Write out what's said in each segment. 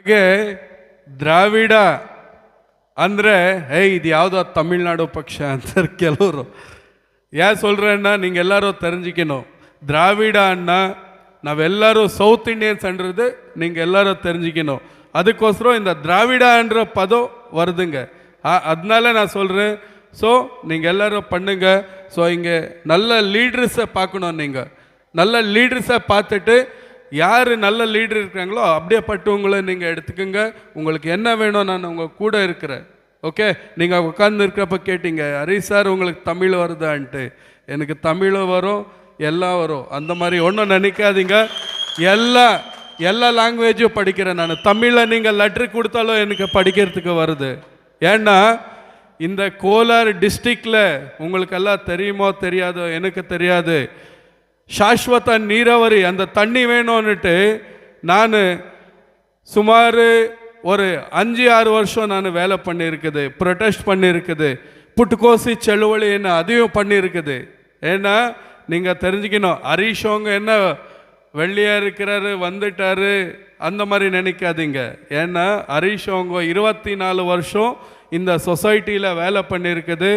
ಗೆ ದ್ರಾವಿಡ ಅಂದರೆ ಇದು ಯಾವುದೋ ತಮಿಳ್ನಾಡು ಪಕ್ಷ ಅಂತಾರೆ ಕೆಲವರು. ஏன் சொல்கிறேன்னா நீங்கள் எல்லாரும் தெரிஞ்சுக்கணும், திராவிட அண்ணா நாவெல்லாரும் சவுத் இண்டியன்ஸ்ன்றது நீங்கள் எல்லாரும் தெரிஞ்சுக்கணும். அதுக்கோசரம் இந்த திராவிடன்ற பதம் வருதுங்க. அதனால நான் சொல்கிறேன். ஸோ நீங்கள் எல்லோரும் பண்ணுங்க. ஸோ இங்கே நல்ல லீடர்ஸை பார்க்கணும். நீங்கள் நல்ல லீடர்ஸை பார்த்துட்டு யார் நல்ல லீடர் இருக்கிறாங்களோ அப்படியே பட்டுவங்களை நீங்கள் எடுத்துக்கோங்க. உங்களுக்கு என்ன வேணும் நான் உங்கள் கூட இருக்கிறேன். ஓகே, நீங்கள் உட்காந்து இருக்கிறப்ப கேட்டீங்க ஹரிஷ் சார் உங்களுக்கு தமிழ் வருதான்ட்டு. எனக்கு தமிழும் வரும் எல்லாம் வரும், அந்த மாதிரி ஒன்றும் நினைக்காதீங்க. எல்லா லாங்குவேஜும் படிக்கிறேன் நான். தமிழில் நீங்கள் லெட்ரு கொடுத்தாலும் எனக்கு படிக்கிறதுக்கு வருது. ஏன்னா இந்த கோலார் டிஸ்ட்ரிக்டில் உங்களுக்கெல்லாம் தெரியுமோ தெரியாதோ எனக்கு தெரியாது, சாஸ்வத நீராவரி அந்த தண்ணி வேணும்னுட்டு நான் சுமார் ஒரு 5-6 வருஷம் நான் வேலை பண்ணியிருக்குது, ப்ரொட்டஸ்ட் பண்ணியிருக்குது, புட்டுக்கோசி செழுவழி என்ன அதையும் பண்ணியிருக்குது. ஏன்னா நீங்கள் தெரிஞ்சுக்கணும், ஹரிஷ் அவங்க என்ன வெள்ளியாக இருக்கிறாரு வந்துட்டாரு அந்த மாதிரி நினைக்காதீங்க. ஏன்னா ஹரிஷ் அவங்க 24 வருஷம் இந்த சொசைட்டியில் வேலை பண்ணியிருக்குது.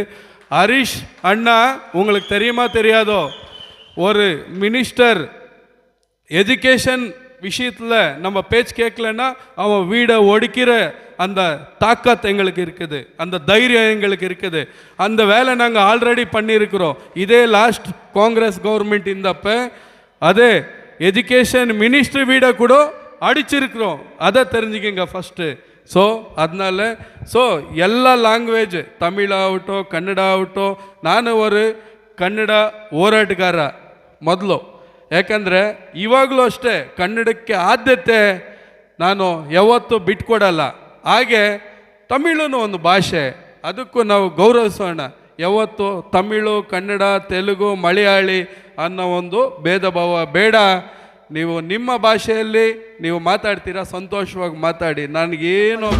ஹரிஷ் அண்ணா உங்களுக்கு தெரியுமா தெரியாதோ, ஒரு மினிஸ்டர் எஜுகேஷன் விஷயத்தில் நம்ம பேச்சு கேட்கலன்னா அவன் வீடை ஒடிக்கிற அந்த தாக்கத் எங்களுக்கு இருக்குது, அந்த தைரியம் எங்களுக்கு இருக்குது. அந்த வேலை நாங்கள் ஆல்ரெடி பண்ணியிருக்கிறோம். இதே லாஸ்ட் காங்கிரஸ் கவர்மெண்ட் இருந்தப்போ அதே எஜுகேஷன் மினிஸ்டர் வீடை கூட அடிச்சிருக்கிறோம். அதை தெரிஞ்சுக்கங்க ஃபஸ்ட்டு. ஸோ அதனால எல்லா ಲ್ಯಾಂಗ್ವೇಜ್ ತಮಿಳಾಗட்டும் ಕನ್ನಡ ಆಗட்டும், ನಾನು ஒரு ಕನ್ನಡ ಹೋರಾಟಗಾರ ಮೊದಲು. ಯಾಕಂದರೆ ಇವಾಗಲೂ ಅಷ್ಟೇ ಕನ್ನಡಕ್ಕೆ ಆದ್ಯತೆ ನಾನು ಯಾವತ್ತೂ ಬಿಟ್ಕೊಡಲ್ಲ. ಹಾಗೆ ತಮಿಳೂ ಒಂದು ಭಾಷೆ, ಅದಕ್ಕೂ ನಾವು ಗೌರವಿಸೋಣ. ಯಾವತ್ತು ತಮಿಳು ಕನ್ನಡ ತೆಲುಗು ಮಲಯಾಳಿ ಅನ್ನೋ ಒಂದು ಭೇದ ಭಾವ ಬೇಡ. ನೀವು ನಿಮ್ಮ ಭಾಷೆಯಲ್ಲಿ ನೀವು ಮಾತಾಡ್ತೀರಾ, ಸಂತೋಷವಾಗಿ ಮಾತಾಡಿ, ನನಗೇನು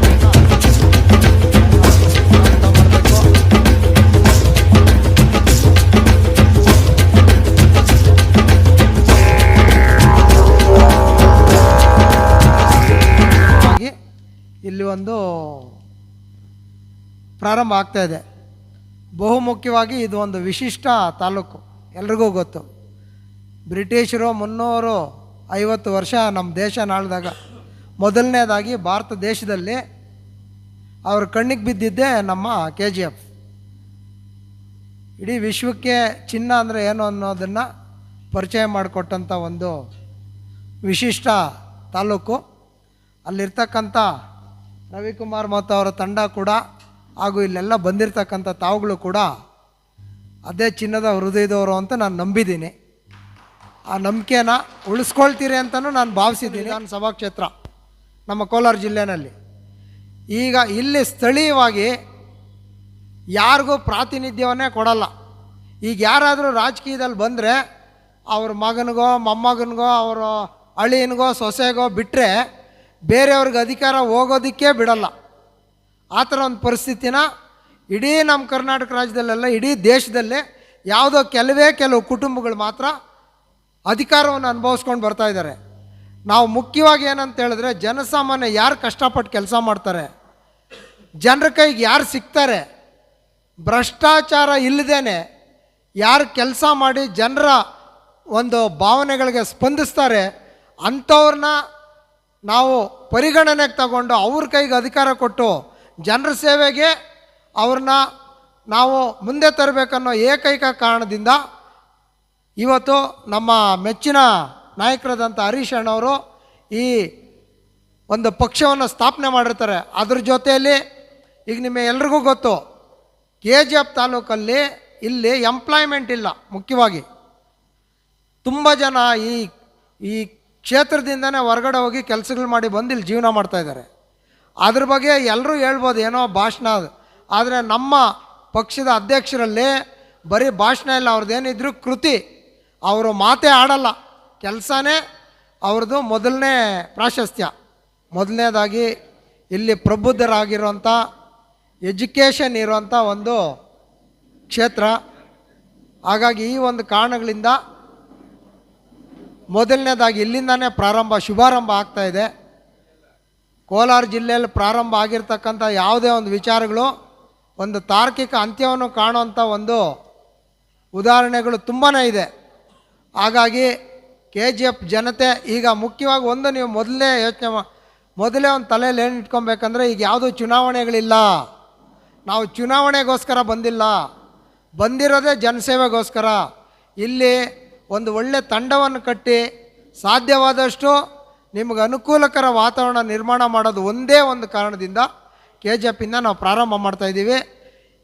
ಇಲ್ಲಿ ಒಂದು ಪ್ರಾರಂಭ ಆಗ್ತಾ ಇದೆ. ಬಹುಮುಖ್ಯವಾಗಿ ಇದು ಒಂದು ವಿಶಿಷ್ಟ ತಾಲೂಕು, ಎಲ್ರಿಗೂ ಗೊತ್ತು. ಬ್ರಿಟಿಷರು 350 ವರ್ಷ ನಮ್ಮ ದೇಶ ಆಳಿದಾಗ ಮೊದಲನೇದಾಗಿ ಭಾರತ ದೇಶದಲ್ಲಿ ಅವ್ರ ಕಣ್ಣಿಗೆ ಬಿದ್ದಿದ್ದೇ ನಮ್ಮ KGF. ಇಡೀ ವಿಶ್ವಕ್ಕೆ ಚಿನ್ನ ಅಂದರೆ ಏನು ಅನ್ನೋದನ್ನು ಪರಿಚಯ ಮಾಡಿಕೊಟ್ಟಂಥ ಒಂದು ವಿಶಿಷ್ಟ ತಾಲೂಕು. ಅಲ್ಲಿರ್ತಕ್ಕಂಥ ರವಿಕುಮಾರ್ ಮತ್ತು ಅವರ ತಂಡ ಕೂಡ ಹಾಗೂ ಇಲ್ಲೆಲ್ಲ ಬಂದಿರತಕ್ಕಂಥ ತಾವುಗಳು ಕೂಡ ಅದೇ ಚಿನ್ನದ ಹೃದಯದವರು ಅಂತ ನಾನು ನಂಬಿದ್ದೀನಿ. ಆ ನಂಬಿಕೆನ ಉಳಿಸ್ಕೊಳ್ತೀರಿ ಅಂತಲೂ ನಾನು ಭಾವಿಸಿದ್ದೀನಿ. ನಾನು ಸಭಾಕ್ಷೇತ್ರ ನಮ್ಮ ಕೋಲಾರ ಜಿಲ್ಲೆಯಲ್ಲಿ ಈಗ ಇಲ್ಲಿ ಸ್ಥಳೀಯವಾಗಿ ಯಾರಿಗೂ ಪ್ರಾತಿನಿಧ್ಯವನ್ನೇ ಕೊಡಲ್ಲ. ಈಗ ಯಾರಾದರೂ ರಾಜಕೀಯದಲ್ಲಿ ಬಂದರೆ ಅವ್ರ ಮಗನಿಗೋ ಮೊಮ್ಮಗನಿಗೋ ಅವರ ಅಳಿಯನಿಗೋ ಸೊಸೆಗೋ ಬಿಟ್ಟರೆ ಬೇರೆಯವ್ರಿಗೆ ಅಧಿಕಾರ ಹೋಗೋದಕ್ಕೆ ಬಿಡಲ್ಲ. ಆ ಥರ ಒಂದು ಪರಿಸ್ಥಿತಿನ ಇಡೀ ನಮ್ಮ ಕರ್ನಾಟಕ ರಾಜ್ಯದಲ್ಲೆಲ್ಲ ಇಡೀ ದೇಶದಲ್ಲೇ ಯಾವುದೋ ಕೆಲವು ಕುಟುಂಬಗಳು ಮಾತ್ರ ಅಧಿಕಾರವನ್ನು ಅನುಭವಿಸ್ಕೊಂಡು ಬರ್ತಾಯಿದ್ದಾರೆ. ನಾವು ಮುಖ್ಯವಾಗಿ ಏನಂತ ಹೇಳಿದ್ರೆ, ಜನಸಾಮಾನ್ಯ ಯಾರು ಕಷ್ಟಪಟ್ಟು ಕೆಲಸ ಮಾಡ್ತಾರೆ, ಜನರ ಕೈಗೆ ಯಾರು ಸಿಗ್ತಾರೆ, ಭ್ರಷ್ಟಾಚಾರ ಇಲ್ಲದೇನೆ ಯಾರು ಕೆಲಸ ಮಾಡಿ ಜನರ ಒಂದು ಭಾವನೆಗಳಿಗೆ ಸ್ಪಂದಿಸ್ತಾರೆ ಅಂಥವ್ರನ್ನ ನಾವು ಪರಿಗಣನೆಗೆ ತಗೊಂಡು ಅವ್ರ ಕೈಗೆ ಅಧಿಕಾರ ಕೊಟ್ಟು ಜನರ ಸೇವೆಗೆ ಅವ್ರನ್ನ ನಾವು ಮುಂದೆ ತರಬೇಕನ್ನೋ ಏಕೈಕ ಕಾರಣದಿಂದ ಇವತ್ತು ನಮ್ಮ ಮೆಚ್ಚಿನ ನಾಯಕರಾದಂಥ ಹರೀಶ್ ಅಣ್ಣವರು ಈ ಒಂದು ಪಕ್ಷವನ್ನು ಸ್ಥಾಪನೆ ಮಾಡಿರ್ತಾರೆ. ಅದ್ರ ಜೊತೆಯಲ್ಲಿ ಈಗ ನಿಮಗೆ ಗೊತ್ತು, KGF ತಾಲೂಕಲ್ಲಿ ಇಲ್ಲಿ ಎಂಪ್ಲಾಯ್ಮೆಂಟ್ ಇಲ್ಲ. ಮುಖ್ಯವಾಗಿ ತುಂಬ ಜನ ಈ ಕ್ಷೇತ್ರದಿಂದನೇ ಹೊರಗಡೆ ಹೋಗಿ ಕೆಲಸಗಳು ಮಾಡಿ ಬಂದು ಇಲ್ಲಿ ಜೀವನ ಮಾಡ್ತಾಯಿದ್ದಾರೆ. ಅದ್ರ ಬಗ್ಗೆ ಎಲ್ಲರೂ ಹೇಳ್ಬೋದು ಏನೋ ಭಾಷಣ, ಆದರೆ ನಮ್ಮ ಪಕ್ಷದ ಅಧ್ಯಕ್ಷರಲ್ಲಿ ಬರೀ ಭಾಷಣ ಇಲ್ಲ, ಅವ್ರದ್ದೇನಿದ್ರು ಕೃತಿ. ಅವರು ಮಾತೇ ಆಡಲ್ಲ, ಕೆಲಸನೇ ಅವ್ರದ್ದು ಮೊದಲನೇ ಪ್ರಾಶಸ್ತ್ಯ. ಮೊದಲನೇದಾಗಿ ಇಲ್ಲಿ ಪ್ರಬುದ್ಧರಾಗಿರುವಂಥ ಎಜುಕೇಷನ್ ಇರುವಂಥ ಒಂದು ಕ್ಷೇತ್ರ. ಹಾಗಾಗಿ ಈ ಒಂದು ಕಾರಣಗಳಿಂದ ಮೊದಲನೇದಾಗಿ ಇಲ್ಲಿಂದಾನೇ ಶುಭಾರಂಭ ಆಗ್ತಾಯಿದೆ. ಕೋಲಾರ ಜಿಲ್ಲೆಯಲ್ಲಿ ಪ್ರಾರಂಭ ಆಗಿರ್ತಕ್ಕಂಥ ಯಾವುದೇ ಒಂದು ವಿಚಾರಗಳು ಒಂದು ತಾರ್ಕಿಕ ಅಂತ್ಯವನ್ನು ಕಾಣುವಂಥ ಒಂದು ಉದಾಹರಣೆಗಳು ತುಂಬಾ ಇದೆ. ಹಾಗಾಗಿ KGF ಜನತೆ ಈಗ ಮುಖ್ಯವಾಗಿ ಒಂದು ನೀವು ಮೊದಲೇ ಒಂದು ತಲೆಯಲ್ಲಿ ಏನು ಇಟ್ಕೊಬೇಕಂದ್ರೆ, ಈಗ ಯಾವುದೂ ಚುನಾವಣೆಗಳಿಲ್ಲ, ನಾವು ಚುನಾವಣೆಗೋಸ್ಕರ ಬಂದಿರೋದೇ ಜನಸೇವೆಗೋಸ್ಕರ. ಇಲ್ಲಿ ಒಂದು ಒಳ್ಳೆ ತಂಡವನ್ನು ಕಟ್ಟಿ ಸಾಧ್ಯವಾದಷ್ಟು ನಿಮಗೆ ಅನುಕೂಲಕರ ವಾತಾವರಣ ನಿರ್ಮಾಣ ಮಾಡೋದು ಒಂದೇ ಒಂದು ಕಾರಣದಿಂದ KGF ಇಂದ ನಾವು ಪ್ರಾರಂಭ ಮಾಡ್ತಾಯಿದ್ದೀವಿ.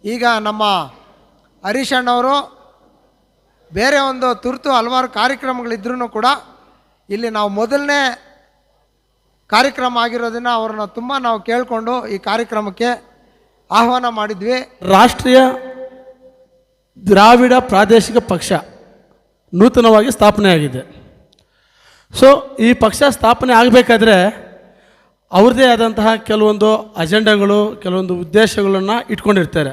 ಈಗ ನಮ್ಮ ಹರೀಶ್ ಅಣ್ಣವರು ಬೇರೆ ಒಂದು ತುರ್ತು ಹಲವಾರು ಕಾರ್ಯಕ್ರಮಗಳಿದ್ರೂ ಕೂಡ ಇಲ್ಲಿ ನಾವು ಮೊದಲನೇ ಕಾರ್ಯಕ್ರಮ ಆಗಿರೋದನ್ನು ಅವ್ರನ್ನ ತುಂಬ ನಾವು ಕೇಳಿಕೊಂಡು ಈ ಕಾರ್ಯಕ್ರಮಕ್ಕೆ ಆಹ್ವಾನ ಮಾಡಿದ್ವಿ. ರಾಷ್ಟ್ರೀಯ ದ್ರಾವಿಡ ಪ್ರಾದೇಶಿಕ ಪಕ್ಷ ನೂತನವಾಗಿ ಸ್ಥಾಪನೆಯಾಗಿದೆ. ಸೊ ಈ ಪಕ್ಷ ಸ್ಥಾಪನೆ ಆಗಬೇಕಾದ್ರೆ ಅವ್ರದ್ದೇ ಆದಂತಹ ಕೆಲವೊಂದು ಅಜೆಂಡಾಗಳು, ಕೆಲವೊಂದು ಉದ್ದೇಶಗಳನ್ನು ಇಟ್ಕೊಂಡಿರ್ತಾರೆ.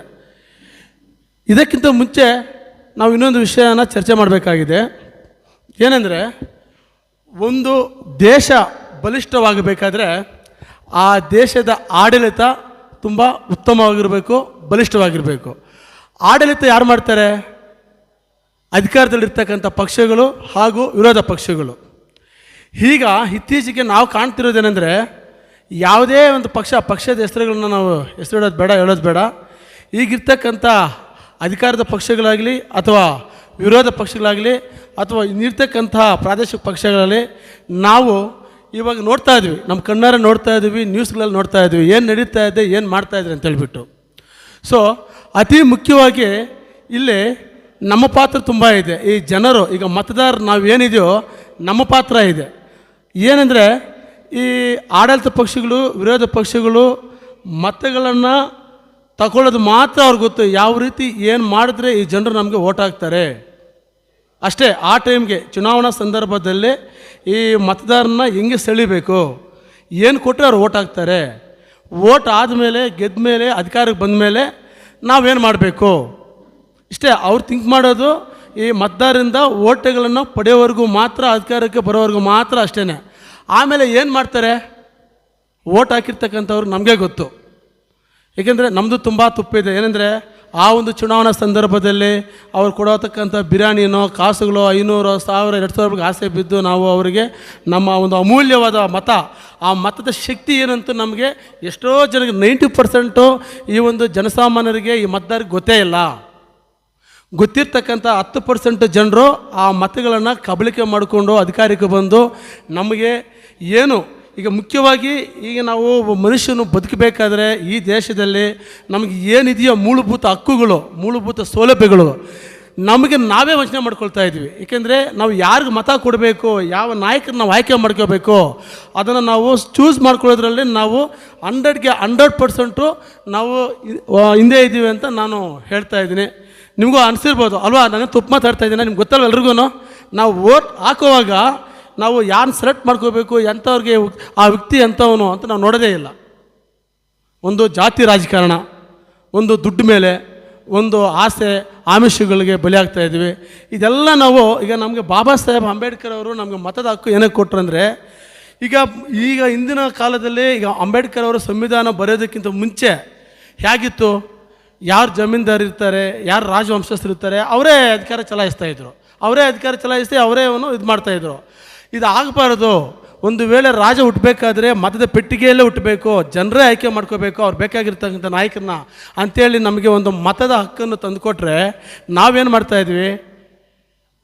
ಇದಕ್ಕಿಂತ ಮುಂಚೆ ನಾವು ಇನ್ನೊಂದು ವಿಷಯನ ಚರ್ಚೆ ಮಾಡಬೇಕಾಗಿದೆ. ಏನೆಂದರೆ, ಒಂದು ದೇಶ ಬಲಿಷ್ಠವಾಗಬೇಕಾದ್ರೆ ಆ ದೇಶದ ಆಡಳಿತ ತುಂಬ ಉತ್ತಮವಾಗಿರಬೇಕು, ಬಲಿಷ್ಠವಾಗಿರಬೇಕು. ಆಡಳಿತ ಯಾರು ಮಾಡ್ತಾರೆ? ಅಧಿಕಾರದಲ್ಲಿರ್ತಕ್ಕಂಥ ಪಕ್ಷಗಳು ಹಾಗೂ ವಿರೋಧ ಪಕ್ಷಗಳು. ಈಗ ಇತ್ತೀಚೆಗೆ ನಾವು ಕಾಣ್ತಿರೋದೇನೆಂದರೆ, ಯಾವುದೇ ಒಂದು ಪಕ್ಷದ ಹೆಸರುಗಳನ್ನ ನಾವು ಹೇಳೋದು ಬೇಡ. ಈಗಿರ್ತಕ್ಕಂಥ ಅಧಿಕಾರದ ಪಕ್ಷಗಳಾಗಲಿ ಅಥವಾ ವಿರೋಧ ಪಕ್ಷಗಳಾಗಲಿ ಅಥವಾ ಇನ್ನಿರ್ತಕ್ಕಂಥ ಪ್ರಾದೇಶಿಕ ಪಕ್ಷಗಳಲ್ಲಿ ನಾವು ಇವಾಗ ನೋಡ್ತಾ ಇದ್ವಿ, ನಮ್ಮ ಕಣ್ಣಾರೆ ನೋಡ್ತಾ ಇದ್ವಿ, ನ್ಯೂಸ್ಗಳಲ್ಲಿ ನೋಡ್ತಾ ಇದ್ವಿ, ಏನು ನಡೀತಾ ಇದೆ, ಏನು ಮಾಡ್ತಾಯಿದ್ರಿ ಅಂತೇಳ್ಬಿಟ್ಟು. ಸೊ ಅತಿ ಮುಖ್ಯವಾಗಿ ಇಲ್ಲಿ ನಮ್ಮ ಪಾತ್ರ ತುಂಬ ಇದೆ. ಈ ಜನರು, ಈಗ ಮತದಾರರು ನಾವೇನಿದೆಯೋ ನಮ್ಮ ಪಾತ್ರ ಇದೆ. ಏನಂದರೆ, ಈ ಆಡಳಿತ ಪಕ್ಷಗಳು, ವಿರೋಧ ಪಕ್ಷಗಳು ಮತಗಳನ್ನು ತಗೊಳ್ಳೋದು ಮಾತ್ರ ಅವ್ರಿಗೆ ಗೊತ್ತು. ಯಾವ ರೀತಿ ಏನು ಮಾಡಿದ್ರೆ ಈ ಜನರು ನಮಗೆ ಓಟ್ ಹಾಕ್ತಾರೆ ಅಷ್ಟೇ. ಆ ಟೈಮ್ಗೆ ಚುನಾವಣಾ ಸಂದರ್ಭದಲ್ಲಿ ಈ ಮತದಾರನ ಹೆಂಗೆ ಸೆಳಿಬೇಕು, ಏನು ಕೊಟ್ಟರೆ ಅವ್ರು ಓಟ್ ಹಾಕ್ತಾರೆ. ಓಟ್ ಆದಮೇಲೆ, ಗೆದ್ದ ಮೇಲೆ, ಅಧಿಕಾರಕ್ಕೆ ಬಂದ ಮೇಲೆ ನಾವೇನು ಮಾಡಬೇಕು ಇಷ್ಟೇ. ಅವ್ರು ಥಿಂಕ್ ಮಾಡೋದು ಈ ಮತದಾರರಿಂದ ಓಟ್ಗಳನ್ನು ಪಡೆಯೋವರೆಗೂ ಮಾತ್ರ, ಅಧಿಕಾರಕ್ಕೆ ಬರೋವರೆಗೂ ಮಾತ್ರ ಅಷ್ಟೇ. ಆಮೇಲೆ ಏನು ಮಾಡ್ತಾರೆ, ಓಟ್ ಹಾಕಿರ್ತಕ್ಕಂಥವ್ರು ನಮಗೆ ಗೊತ್ತು. ಏಕೆಂದರೆ ನಮ್ಮದು ತುಂಬ ತುಪ್ಪಿದೆ. ಏನಂದರೆ, ಆ ಒಂದು ಚುನಾವಣಾ ಸಂದರ್ಭದಲ್ಲಿ ಅವ್ರು ಕೊಡೋತಕ್ಕಂಥ ಬಿರಿಯಾನಿನೋ, ಕಾಸುಗಳೋ, 500, 1000, 2000 ರೂಪಾಯಿಗೆ ಆಸೆ ಬಿದ್ದು ನಾವು ಅವರಿಗೆ ನಮ್ಮ ಒಂದು ಅಮೂಲ್ಯವಾದ ಮತ, ಆ ಮತದ ಶಕ್ತಿ ಏನಂತೂ ನಮಗೆ ಎಷ್ಟೋ ಜನಕ್ಕೆ 90% ಈ ಒಂದು ಜನಸಾಮಾನ್ಯರಿಗೆ, ಈ ಮತದಾರರಿಗೆ ಗೊತ್ತೇ ಇಲ್ಲ. ಗೊತ್ತಿರ್ತಕ್ಕಂಥ 10% ಜನರು ಆ ಮತಗಳನ್ನು ಕಬಳಿಕೆ ಮಾಡಿಕೊಂಡು ಅಧಿಕಾರಕ್ಕೆ ಬಂದು ನಮಗೆ ಏನು, ಈಗ ಮುಖ್ಯವಾಗಿ ಈಗ ನಾವು ಮನುಷ್ಯನು ಬದುಕಬೇಕಾದ್ರೆ ಈ ದೇಶದಲ್ಲಿ ನಮಗೆ ಏನಿದೆಯೋ ಮೂಲಭೂತ ಹಕ್ಕುಗಳು, ಮೂಲಭೂತ ಸೌಲಭ್ಯಗಳು ನಮಗೆ ನಾವೇ ವಂಚನೆ ಮಾಡ್ಕೊಳ್ತಾ ಇದ್ವಿ. ಏಕೆಂದರೆ ನಾವು ಯಾರಿಗೆ ಮತ ಕೊಡಬೇಕು, ಯಾವ ನಾಯಕರನ್ನ ನಾವು ಆಯ್ಕೆ ಮಾಡ್ಕೋಬೇಕು, ಅದನ್ನು ನಾವು ಚೂಸ್ ಮಾಡ್ಕೊಳ್ಳೋದ್ರಲ್ಲಿ ನಾವು 100ಗೆ 100% ನಾವು ಹಿಂದೆ ಇದ್ದೀವಿ ಅಂತ ನಾನು ಹೇಳ್ತಾ ಇದ್ದೀನಿ. ನಿಮಗೂ ಅನಿಸಿರ್ಬೋದು ಅಲ್ವಾ, ನಾನು ತಪ್ಪು ಮಾತಾಡ್ತಾ ಇದ್ದೀನಿ, ನಿಮ್ಗೆ ಗೊತ್ತಲ್ವ ಎಲ್ರಿಗೂ. ನಾವು ವೋಟ್ ಹಾಕುವಾಗ ನಾವು ಯಾರನ್ನ ಸೆಲೆಕ್ಟ್ ಮಾಡ್ಕೋಬೇಕು, ಎಂಥವ್ರಿಗೆ ಆ ವ್ಯಕ್ತಿ ಎಂಥವನು ಅಂತ ನಾವು ನೋಡೋದೇ ಇಲ್ಲ. ಒಂದು ಜಾತಿ ರಾಜಕಾರಣ, ಒಂದು ದುಡ್ಡು ಮೇಲೆ, ಒಂದು ಆಸೆ ಆಮಿಷಗಳಿಗೆ ಬಲಿಯಾಗ್ತಾ ಇದ್ದೀವಿ. ಇದೆಲ್ಲ ನಾವು ಈಗ ನಮಗೆ ಬಾಬಾ ಸಾಹೇಬ್ ಅಂಬೇಡ್ಕರ್ ಅವರು ನಮಗೆ ಮತದ ಹಕ್ಕು ಏನಕ್ಕೆ ಕೊಟ್ಟರಂದರೆ, ಈಗ ಇಂದಿನ ಕಾಲದಲ್ಲಿ ಈಗ ಅಂಬೇಡ್ಕರ್ ಅವರು ಸಂವಿಧಾನ ಬರೆಯೋದಕ್ಕಿಂತ ಮುಂಚೆ ಹೇಗಿತ್ತು, ಯಾರು ಜಮೀನ್ದಾರ್ ಇರ್ತಾರೆ, ಯಾರು ರಾಜವಂಶಸ್ಥರಿರ್ತಾರೆ, ಅವರೇ ಅಧಿಕಾರ ಚಲಾಯಿಸ್ತಾಯಿದ್ರು, ಅವರೇ ಅಧಿಕಾರ ಚಲಾಯಿಸಿ ಅವರೇ ಇದು ಮಾಡ್ತಾಯಿದ್ರು. ಇದು ಆಗಬಾರ್ದು. ಒಂದು ವೇಳೆ ರಾಜ ಹುಟ್ಟಬೇಕಾದ್ರೆ ಮತದ ಪೆಟ್ಟಿಗೆಯಲ್ಲೇ ಹುಟ್ಟಬೇಕು, ಜನರೇ ಆಯ್ಕೆ ಮಾಡ್ಕೋಬೇಕು ಅವ್ರು ಬೇಕಾಗಿರ್ತಕ್ಕಂಥ ನಾಯಕರನ್ನ ಅಂಥೇಳಿ ನಮಗೆ ಒಂದು ಮತದ ಹಕ್ಕನ್ನು ತಂದುಕೊಟ್ರೆ ನಾವೇನು ಮಾಡ್ತಾಯಿದ್ವಿ,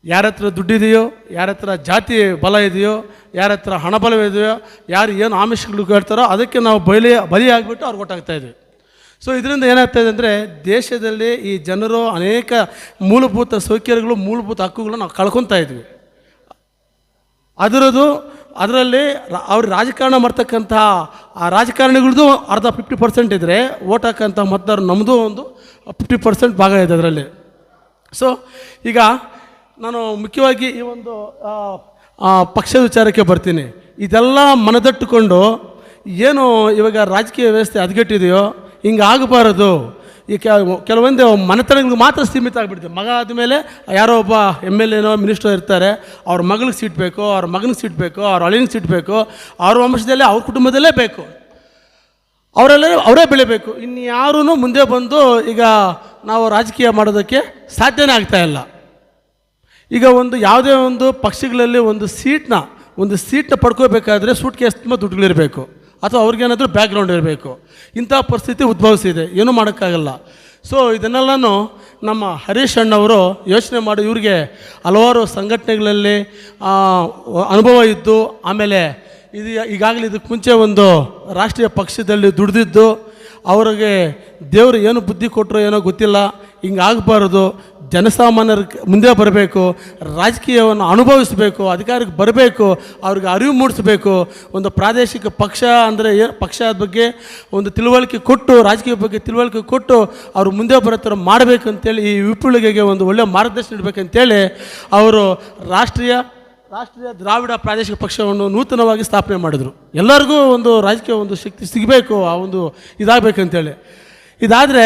ಯಾರ ಹತ್ರ ದುಡ್ಡಿದೆಯೋ, ಯಾರ ಹತ್ರ ಜಾತಿ ಬಲ ಇದೆಯೋ, ಯಾರ ಹತ್ರ ಹಣ ಬಲವಿದೆಯೋ, ಯಾರು ಏನು ಆಮಿಷಗಳು ಕೇಳ್ತಾರೋ ಅದಕ್ಕೆ ನಾವು ಬಲಿ ಆಗಿಬಿಟ್ಟು ಅವ್ರಿಗೆ ಒಟ್ಟಾಗ್ತಾಯಿದ್ವಿ. ಸೊ ಇದರಿಂದ ಏನಾಗ್ತಾಯಿದೆ ಅಂದರೆ, ದೇಶದಲ್ಲಿ ಈ ಜನರು ಅನೇಕ ಮೂಲಭೂತ ಸೌಕರ್ಯಗಳು, ಮೂಲಭೂತ ಹಕ್ಕುಗಳು ನಾವು ಕಳ್ಕೊತಾ ಇದ್ವಿ. ಅದರಲ್ಲಿ ಅವ್ರು ರಾಜಕಾರಣ ಮಾಡ್ತಕ್ಕಂಥ ಆ ರಾಜಕಾರಣಿಗಳದ್ದು ಅರ್ಧ 50% ಇದ್ದರೆ, ಓಟ್ ಹಾಕೋಂಥ ಮತದಾರರು ನಮ್ಮದು ಒಂದು 50% ಭಾಗ ಇದೆ ಅದರಲ್ಲಿ. ಸೊ ಈಗ ನಾನು ಮುಖ್ಯವಾಗಿ ಈ ಒಂದು ಪಕ್ಷದ ವಿಚಾರಕ್ಕೆ ಬರ್ತೀನಿ. ಇದೆಲ್ಲ ಮನದಟ್ಟುಕೊಂಡು ಏನು ಇವಾಗ ರಾಜಕೀಯ ವ್ಯವಸ್ಥೆ ಹದಗೆಟ್ಟಿದೆಯೋ ಹಿಂಗೆ ಆಗಬಾರದು. ಈ ಕೆಲವೊಂದು ಮನೆತನಗಳಿಗೆ ಮಾತ್ರ ಸೀಮಿತ ಆಗಿಬಿಡ್ತೀವಿ. ಮಗ ಆದಮೇಲೆ ಯಾರೋ ಒಬ್ಬ MLA ಮಿನಿಸ್ಟರ್ ಇರ್ತಾರೆ, ಅವ್ರ ಮಗಳಿಗೆ ಸೀಟ್ ಬೇಕು, ಅವ್ರ ಮಗನಿಗೆ ಸೀಟ್ ಬೇಕು, ಅವ್ರ ಅಳಿನಿಗೆ ಸೀಟ್ ಬೇಕು, ಅವ್ರ ವಂಶದಲ್ಲೇ ಅವ್ರ ಕುಟುಂಬದಲ್ಲೇ ಬೇಕು. ಅವರೇ ಬೆಳಿಬೇಕು. ಇನ್ನು ಯಾರೂ ಮುಂದೆ ಬಂದು ಈಗ ನಾವು ರಾಜಕೀಯ ಮಾಡೋದಕ್ಕೆ ಸಾಧ್ಯನೇ ಆಗ್ತಾ ಇಲ್ಲ. ಈಗ ಯಾವುದೇ ಒಂದು ಪಕ್ಷಗಳಲ್ಲಿ ಒಂದು ಸೀಟ್ನ ಪಡ್ಕೋಬೇಕಾದ್ರೆ ಸೂಟ್ ಕೇಸ್ ತುಂಬ ದುಡ್ಡುಗಳಿರಬೇಕು, ಅಥವಾ ಅವ್ರಿಗೇನಾದರೂ ಬ್ಯಾಕ್ಗ್ರೌಂಡ್ ಇರಬೇಕು. ಇಂಥ ಪರಿಸ್ಥಿತಿ ಉದ್ಭವಿಸಿದೆ, ಏನೂ ಮಾಡೋಕ್ಕಾಗಲ್ಲ. ಸೊ ಇದನ್ನೆಲ್ಲನೂ ನಮ್ಮ ಹರೀಶ್ ಅಣ್ಣವರು ಯೋಚನೆ ಮಾಡಿ, ಇವ್ರಿಗೆ ಹಲವಾರು ಸಂಘಟನೆಗಳಲ್ಲಿ ಅನುಭವ ಇದ್ದು, ಆಮೇಲೆ ಈಗಾಗಲೇ ಇದಕ್ಕೆ ಮುಂಚೆ ಒಂದು ರಾಷ್ಟ್ರೀಯ ಪಕ್ಷದಲ್ಲಿ ದುಡಿದಿದ್ದು, ಅವ್ರಿಗೆ ದೇವರು ಏನು ಬುದ್ಧಿ ಕೊಟ್ಟರು ಏನೋ ಗೊತ್ತಿಲ್ಲ, ಹಿಂಗಾಗಬಾರ್ದು, ಜನಸಾಮಾನ್ಯರ ಮುಂದೆ ಬರಬೇಕು, ರಾಜಕೀಯವನ್ನು ಅನುಭವಿಸಬೇಕು, ಅಧಿಕಾರಕ್ಕೆ ಬರಬೇಕು, ಅವ್ರಿಗೆ ಅರಿವು ಮೂಡಿಸಬೇಕು, ಒಂದು ಪ್ರಾದೇಶಿಕ ಪಕ್ಷ ಅಂದರೆ ಪಕ್ಷದ ಬಗ್ಗೆ ಒಂದು ತಿಳುವಳಿಕೆ ಕೊಟ್ಟು, ರಾಜಕೀಯ ಬಗ್ಗೆ ತಿಳುವಳಿಕೆ ಕೊಟ್ಟು ಅವರು ಮುಂದೆ ಬರೋ ಥರ ಮಾಡಬೇಕು ಅಂತೇಳಿ, ಈ ವಿಪುಳಿಗೆಗೆ ಒಂದು ಒಳ್ಳೆಯ ಮಾರ್ಗದರ್ಶನ ನೀಡಬೇಕಂತೇಳಿ ಅವರು ರಾಷ್ಟ್ರೀಯ ದ್ರಾವಿಡ ಪ್ರಾದೇಶಿಕ ಪಕ್ಷವನ್ನು ನೂತನವಾಗಿ ಸ್ಥಾಪನೆ ಮಾಡಿದರು. ಎಲ್ಲರಿಗೂ ಒಂದು ರಾಜಕೀಯ ಒಂದು ಶಕ್ತಿ ಸಿಗಬೇಕು, ಆ ಒಂದು ಇದಾಗಬೇಕಂತೇಳಿ. ಇದಾದರೆ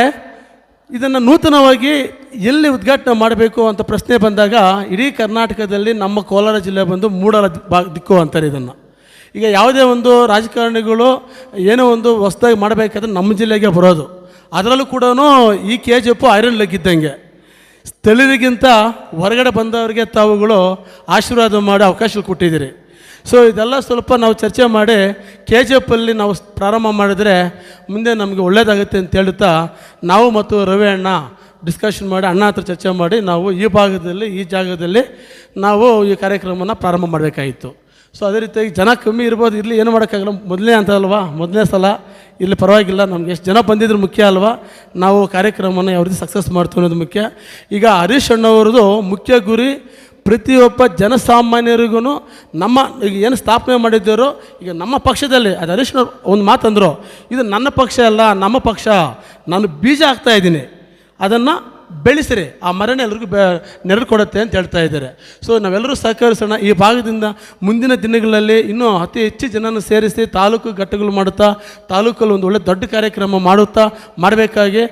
ಇದನ್ನು ನೂತನವಾಗಿ ಎಲ್ಲಿ ಉದ್ಘಾಟನೆ ಮಾಡಬೇಕು ಅಂತ ಪ್ರಶ್ನೆ ಬಂದಾಗ, ಇಡೀ ಕರ್ನಾಟಕದಲ್ಲಿ ನಮ್ಮ ಕೋಲಾರ ಜಿಲ್ಲೆ ಬಂದು ಮೂಡಲ ದಿಕ್ಕು ಅಂತಾರೆ ಇದನ್ನು. ಈಗ ಯಾವುದೇ ಒಂದು ರಾಜಕಾರಣಿಗಳು ಏನೋ ಒಂದು ಹೊಸದಾಗಿ ಮಾಡಬೇಕಾದ್ರೆ ನಮ್ಮ ಜಿಲ್ಲೆಗೆ ಬರೋದು. ಅದರಲ್ಲೂ ಕೂಡ ಈ KGF ಐರನ್ ಲೆಗ್ ಇದ್ದಂಗೆ, ಸ್ಥಳೀಯರಿಗಿಂತ ಹೊರಗಡೆ ಬಂದವರಿಗೆ ತಾವುಗಳು ಆಶೀರ್ವಾದ ಮಾಡಿ ಅವಕಾಶ ಕೊಟ್ಟಿದ್ದೀರಿ. ಸೊ ಇದೆಲ್ಲ ಸ್ವಲ್ಪ ನಾವು ಚರ್ಚೆ ಮಾಡಿ KGFಲ್ಲಿ ನಾವು ಪ್ರಾರಂಭ ಮಾಡಿದರೆ ಮುಂದೆ ನಮಗೆ ಒಳ್ಳೆಯದಾಗುತ್ತೆ ಅಂತ ಹೇಳುತ್ತಾ, ನಾವು ಮತ್ತು ರವಿ ಅಣ್ಣ ಡಿಸ್ಕಷನ್ ಮಾಡಿ, ಅಣ್ಣ ಹತ್ರ ಚರ್ಚೆ ಮಾಡಿ, ನಾವು ಈ ಜಾಗದಲ್ಲಿ ನಾವು ಈ ಕಾರ್ಯಕ್ರಮನ ಪ್ರಾರಂಭ ಮಾಡಬೇಕಾಗಿತ್ತು. ಸೊ ಅದೇ ರೀತಿಯಾಗಿ ಜನ ಕಮ್ಮಿ ಇರ್ಬೋದು, ಇರಲಿ, ಏನು ಮಾಡೋಕ್ಕಾಗಲ್ಲ, ಮೊದಲನೇ ಸಲ ಇಲ್ಲಿ ಪರವಾಗಿಲ್ಲ, ನಮ್ಗೆ ಎಷ್ಟು ಜನ ಬಂದಿದ್ರು ಮುಖ್ಯ ಅಲ್ವಾ, ನಾವು ಕಾರ್ಯಕ್ರಮನ ಯಾವ ರೀತಿ ಸಕ್ಸಸ್ ಮಾಡ್ತೀವಿ ಅನ್ನೋದು ಮುಖ್ಯ. ಈಗ ಹರೀಶ್ ಅಣ್ಣವ್ರದ್ದು ಮುಖ್ಯ ಗುರಿ ಪ್ರತಿಯೊಬ್ಬ ಜನಸಾಮಾನ್ಯರಿಗೂ ಈಗ ಏನು ಸ್ಥಾಪನೆ ಮಾಡಿದ್ದಾರೋ, ಈಗ ನಮ್ಮ ಪಕ್ಷದಲ್ಲಿ ಅದು ಹರೀಶ್ ಒಂದು ಮಾತಂದರು, ಇದು ನನ್ನ ಪಕ್ಷ ಅಲ್ಲ, ನಮ್ಮ ಪಕ್ಷ, ನಾನು ಬೀಜ ಹಾಕ್ತಾಯಿದ್ದೀನಿ, ಅದನ್ನು ಬೆಳೆಸಿರಿ, ಆ ಮರಣ ಎಲ್ರಿಗೂ ನೆರಳು ಕೊಡುತ್ತೆ ಅಂತ ಹೇಳ್ತಾ ಇದ್ದಾರೆ. ಸೊ ನಾವೆಲ್ಲರೂ ಸಹಕರಿಸೋಣ. ಈ ಭಾಗದಿಂದ ಮುಂದಿನ ದಿನಗಳಲ್ಲಿ ಇನ್ನೂ ಅತಿ ಹೆಚ್ಚು ಜನನ ಸೇರಿಸಿ ತಾಲೂಕು ಘಟ್ಟಗಳು ಮಾಡುತ್ತಾ, ತಾಲೂಕಲ್ಲಿ ಒಂದು ಒಳ್ಳೆ ದೊಡ್ಡ ಕಾರ್ಯಕ್ರಮ ಮಾಡಬೇಕಾಗಿ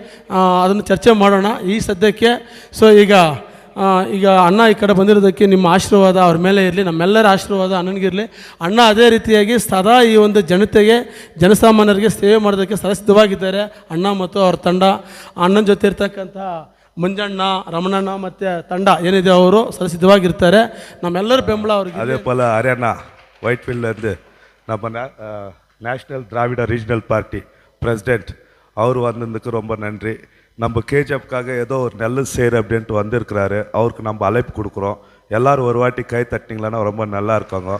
ಅದನ್ನು ಚರ್ಚೆ ಮಾಡೋಣ ಈ ಸದ್ಯಕ್ಕೆ. ಸೊ ಈಗ ಅಣ್ಣ ಈ ಕಡೆ ಬಂದಿರೋದಕ್ಕೆ ನಿಮ್ಮ ಆಶೀರ್ವಾದ ಅವ್ರ ಮೇಲೆ ಇರಲಿ, ನಮ್ಮೆಲ್ಲರ ಆಶೀರ್ವಾದ ಅಣ್ಣನಿಗಿರಲಿ. ಅಣ್ಣ ಅದೇ ರೀತಿಯಾಗಿ ಸದಾ ಈ ಒಂದು ಜನಸಾಮಾನ್ಯರಿಗೆ ಸೇವೆ ಮಾಡೋದಕ್ಕೆ ಸಿದ್ಧವಾಗಿದ್ದಾರೆ. ಅಣ್ಣ ಮತ್ತು ಅವ್ರ ತಂಡ, ಅಣ್ಣನ ಜೊತೆ ಇರ್ತಕ್ಕಂಥ ಮಂಜಣ್ಣ, ರಮಣಣ್ಣ ಮತ್ತು ತಂಡ ಏನಿದೆ ಅವರು ಸಿದ್ಧವಾಗಿರ್ತಾರೆ. ನಮ್ಮೆಲ್ಲರ ಬೆಂಬಲ ಅವ್ರಿಗೆ. அதே போல் ஹரியானா ஒயிட்ஃபீல்ட்லேருந்து நம்ம நேஷ்னல் திராவிட ரீஜனல் பார்ட்டி பிரசிடெண்ட் அவர் வந்ததுக்கு ரொம்ப நன்றி. நம்ம KGFக்காக ஏதோ ஒரு நல்லது செய்கிற அப்படின்ட்டு வந்திருக்கிறாரு. அவருக்கு நம்ம அழைப்பு கொடுக்குறோம். எல்லோரும் ஒரு வாட்டி கை தட்டினீங்களன்னா ரொம்ப நல்லா இருக்காங்க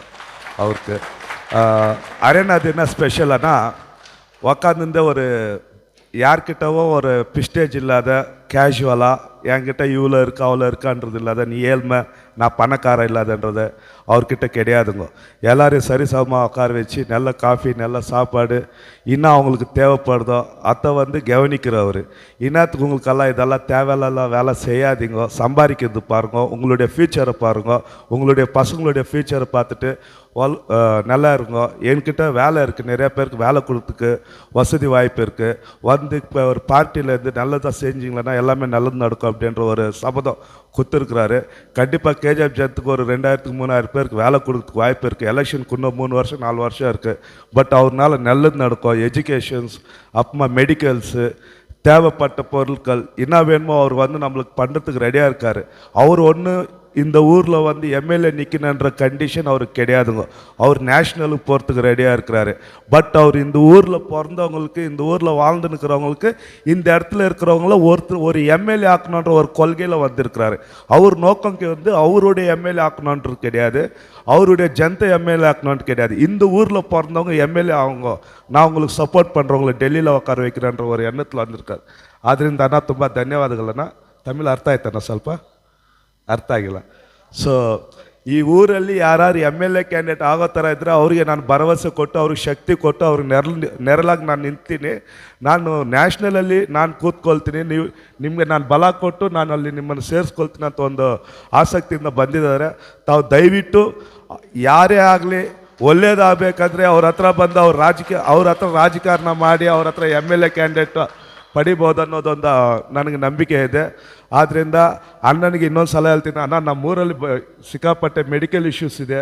அவருக்கு. ஹரியானா அது என்ன ஸ்பெஷலானா, உக்காந்துருந்த ஒரு யார்கிட்டவும் ஒரு பிஸ்டேஜ் இல்லாத, கேஷுவலாக என்கிட்ட இவ்வளோ இருக்கா அவ்வளோ இருக்கான்றது இல்லாத, நீ ஏழ்மை நான் பணக்கார இல்லாதன்றது அவர்கிட்ட கிடையாதுங்க. எல்லோரையும் சரிசமமாக உட்கார வச்சு நல்ல காஃபி நல்ல சாப்பாடு இன்னும் அவங்களுக்கு தேவைப்படுதோ அதை கவனிக்கிறவர். இன்னத்துக்கு உங்களுக்கெல்லாம் இதெல்லாம் தேவையில்லாம் வேலை செய்யாதீங்க, சம்பாதிக்கிறது பாருங்க, உங்களுடைய ஃப்யூச்சரை பாருங்க, உங்களுடைய பசங்களுடைய ஃப்யூச்சரை பார்த்துட்டு நல்லா இருங்க. என்கிட்ட வேலை இருக்குது, நிறைய பேருக்கு வேலை கொடுத்துக்கு வசதி வாய்ப்பு இருக்குது. இப்போ ஒரு பார்ட்டியிலேருந்து நல்லதாக செஞ்சிங்களன்னா எல்லாமே நல்லது நடக்கும் அப்படின்ற ஒரு சபதம் கொடுத்துருக்குறாரு. கண்டிப்பாக KGF ஜனத்துக்கு ஒரு 2000-3000 பேருக்கு வேலை கொடுக்கறதுக்கு வாய்ப்பு இருக்குது. எலெக்ஷனுக்கு இன்னும் 3 வருஷம் 4 வருஷம் இருக்குது. பட் அவர்னால நல்லது நடக்கும். எஜுகேஷன்ஸ், அப்புறமா மெடிக்கல்ஸு, தேவைப்பட்ட பொருட்கள் என்ன வேணுமோ அவர் நம்மளுக்கு பண்ணுறதுக்கு ரெடியாக இருக்கார். அவர் ஒன்று இந்த ஊரில் MLA நிற்கணுன்ற கண்டிஷன் அவருக்கு கிடையாதுங்க. அவர் நேஷ்னலுக்கு போகிறதுக்கு ரெடியாக இருக்கிறாரு. பட் அவர் இந்த ஊரில் பிறந்தவங்களுக்கு, இந்த ஊரில் வாழ்ந்து நிற்கிறவங்களுக்கு, இந்த இடத்துல இருக்கிறவங்கள ஒரு MLA ஆக்கணுன்ற ஒரு கொள்கையில் வந்திருக்கிறாரு. அவர் நோக்கம் அவருடைய MLA ஆக்கணுன்றது கிடையாது, அவருடைய ஜனத்தை MLA ஆக்கணுன்றது கிடையாது. இந்த ஊரில் பிறந்தவங்க MLA ஆகுங்க, நான் உங்களுக்கு சப்போர்ட் பண்ணுறவங்கள டெல்லியில் உட்கார வைக்கிறேன்ற ஒரு எண்ணத்தில் வந்திருக்காரு. ಅದರಿಂದ ಅಣ್ಣ ತುಂಬ ಧನ್ಯವಾದಗಳನ್ನ. ತಮಿಳು ಅರ್ಥ ಆಯ್ತಣ್ಣ? ಸ್ವಲ್ಪ ಅರ್ಥ ಆಗಿಲ್ಲ. ಸೊ ಈ ಊರಲ್ಲಿ ಯಾರು MLA ಕ್ಯಾಂಡಿಡೇಟ್ ಆಗೋ ಥರ ಇದ್ದರೆ ಅವರಿಗೆ ನಾನು ಭರವಸೆ ಕೊಟ್ಟು, ಅವ್ರಿಗೆ ಶಕ್ತಿ ಕೊಟ್ಟು, ಅವ್ರಿಗೆ ನೆರಳಾಗಿ ನಾನು ನಿಂತೀನಿ. ನಾನು ನ್ಯಾಷನಲಲ್ಲಿ ನಾನು ಕೂತ್ಕೊಳ್ತೀನಿ, ನಿಮಗೆ ನಾನು ಬಲ ಕೊಟ್ಟು ನಾನು ಅಲ್ಲಿ ನಿಮ್ಮನ್ನು ಸೇರಿಸ್ಕೊಳ್ತೀನಿ ಅಂತ ಒಂದು ಆಸಕ್ತಿಯಿಂದ ಬಂದಿದ್ದಾರೆ. ತಾವು ದಯವಿಟ್ಟು ಯಾರೇ ಆಗಲಿ ಒಳ್ಳೇದಾಗಬೇಕಾದ್ರೆ ಅವ್ರ ಹತ್ರ ಬಂದು ಅವ್ರ ಹತ್ರ ರಾಜಕಾರಣ ಮಾಡಿ ಅವ್ರ ಹತ್ರ MLA ಕ್ಯಾಂಡಿಡೇಟ್ ಪಡಿಬೋದು ಅನ್ನೋದೊಂದು ನನಗೆ ನಂಬಿಕೆ ಇದೆ. ಆದ್ದರಿಂದ ಅಣ್ಣನಿಗೆ ಇನ್ನೊಂದು ಸಲ ಹೇಳ್ತೀನಿ, ಅಣ್ಣ ನಮ್ಮೂರಲ್ಲಿ ಸಿಕ್ಕಾಪಟ್ಟೆ ಮೆಡಿಕಲ್ ಇಶ್ಯೂಸ್ ಇದೆ,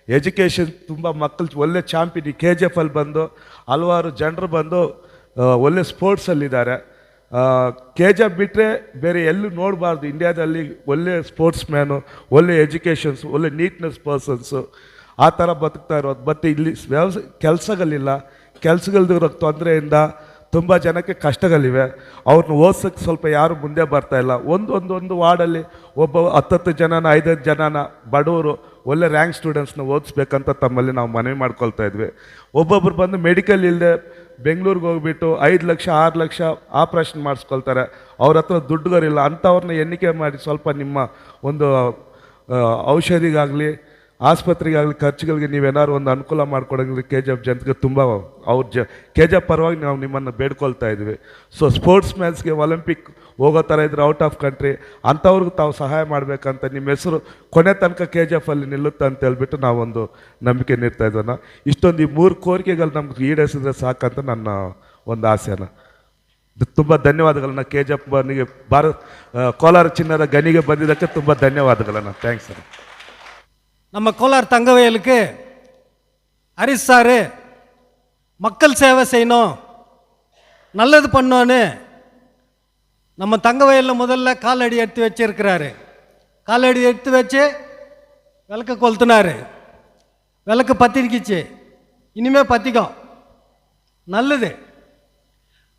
ಎಜುಕೇಷನ್ ತುಂಬ ಮಕ್ಕಳು ಒಳ್ಳೆ ಚಾಂಪಿಯನ್ KGFಲ್ಲಿ ಬಂದು ಹಲವಾರು ಜನರು ಬಂದು ಒಳ್ಳೆ ಸ್ಪೋರ್ಟ್ಸಲ್ಲಿದ್ದಾರೆ. ಕೆ ಜಿ ಎಫ್ ಬಿಟ್ಟರೆ ಬೇರೆ ಎಲ್ಲೂ ನೋಡಬಾರ್ದು ಇಂಡಿಯಾದಲ್ಲಿ ಒಳ್ಳೆ ಸ್ಪೋರ್ಟ್ಸ್ ಮ್ಯಾನು, ಒಳ್ಳೆ ಎಜುಕೇಷನ್ಸ್, ಒಳ್ಳೆ ನೀಟ್ನೆಸ್ ಪರ್ಸನ್ಸು ಆ ಥರ ಬದುಕ್ತಾ ಇರೋದು. ಬಟ್ ಇಲ್ಲಿ ಕೆಲಸಗಳಿಲ್ಲ, ಕೆಲಸಗಳ್ದಿರೋ ತೊಂದರೆಯಿಂದ ತುಂಬ ಜನಕ್ಕೆ ಕಷ್ಟಗಳಿವೆ. ಅವ್ರನ್ನ ಓದ್ಸೋಕ್ಕೆ ಸ್ವಲ್ಪ ಯಾರು ಮುಂದೆ ಬರ್ತಾಯಿಲ್ಲ. ಒಂದು ವಾರ್ಡಲ್ಲಿ ಒಬ್ಬ 10 ಜನನ 5 ಜನನ ಬಡವರು ಒಳ್ಳೆ ರ್ಯಾಂಕ್ ಸ್ಟೂಡೆಂಟ್ಸ್ನ ಓದಿಸ್ಬೇಕಂತ ತಮ್ಮಲ್ಲಿ ನಾವು ಮನವಿ ಮಾಡ್ಕೊಳ್ತಾ ಇದ್ವಿ. ಒಬ್ಬೊಬ್ರು ಬಂದು ಮೆಡಿಕಲ್ ಇಲ್ಲದೆ ಬೆಂಗಳೂರಿಗೆ ಹೋಗ್ಬಿಟ್ಟು 5 ಲಕ್ಷ 6 ಲಕ್ಷ ಆಪ್ರೇಷನ್ ಮಾಡಿಸ್ಕೊಳ್ತಾರೆ. ಅವ್ರ ಹತ್ರ ದುಡ್ಡುಗಳಿಲ್ಲ. ಅಂಥವ್ರನ್ನ ಎಣ್ಣಿಕೆ ಮಾಡಿ ಸ್ವಲ್ಪ ನಿಮ್ಮ ಒಂದು ಔಷಧಿಗಾಗಲಿ ಆಸ್ಪತ್ರೆಗಾಗಲಿ ಖರ್ಚುಗಳಿಗೆ ನೀವೇನಾದ್ರು ಒಂದು ಅನುಕೂಲ ಮಾಡ್ಕೊಡೋಂಗಿದ್ರೆ ಕೆ ಜಿ ಎಫ್ ಜನತೆಗೆ ತುಂಬ ಕೆ ಜಿ ಎಫ್ ಪರವಾಗಿ ನಾವು ನಿಮ್ಮನ್ನು ಬೇಡ್ಕೊಳ್ತಾ ಇದ್ವಿ. ಸೊ ಸ್ಪೋರ್ಟ್ಸ್ ಮ್ಯಾನ್ಸ್ಗೆ ಒಲಿಂಪಿಕ್ ಹೋಗೋ ಥರ ಇದ್ರೆ ಔಟ್ ಆಫ್ ಕಂಟ್ರಿ ಅಂಥವ್ರಿಗೆ ತಾವು ಸಹಾಯ ಮಾಡಬೇಕಂತ ನಿಮ್ಮ ಹೆಸರು ಕೊನೆ ತನಕ ಕೆ ಜಿ ಎಫಲ್ಲಿ ನಿಲ್ಲುತ್ತೆ ಅಂತ ಹೇಳ್ಬಿಟ್ಟು ನಾವೊಂದು ನಂಬಿಕೆ ನೀಡ್ತಾ ಇದ್ದಾನ. ಇಷ್ಟೊಂದು ಈ 3 ಕೋರಿಕೆಗಳು ನಮ್ಗೆ ಈಡೇರಿಸಿದ್ರೆ ಸಾಕಂತ ನನ್ನ ಒಂದು ಆಸೆನ. ತುಂಬ ಧನ್ಯವಾದಗಳನ್ನ ಕೆ ಜಿ ಎಫ್ ಬನ್ನಿಗೆ ಕೋಲಾರ ಚಿನ್ನದ ಗನಿಗೆ ಬಂದಿದ್ದಕ್ಕೆ ತುಂಬ ಧನ್ಯವಾದಗಳನ್ನ. Thanks sir. நம்ம கோலார் தங்கவயலுக்கு ஹரிஷ் சார் மக்கள் சேவை செய்யணும், நல்லது பண்ணோன்னு நம்ம தங்கவயலில் முதல்ல காலடி எடுத்து வச்சிருக்கிறாரு. காலடி எடுத்து வச்சு விளக்க கொளுத்துனாரு. விளக்கு பற்றிருக்கிச்சு, இனிமே பற்றிக்கும். நல்லது.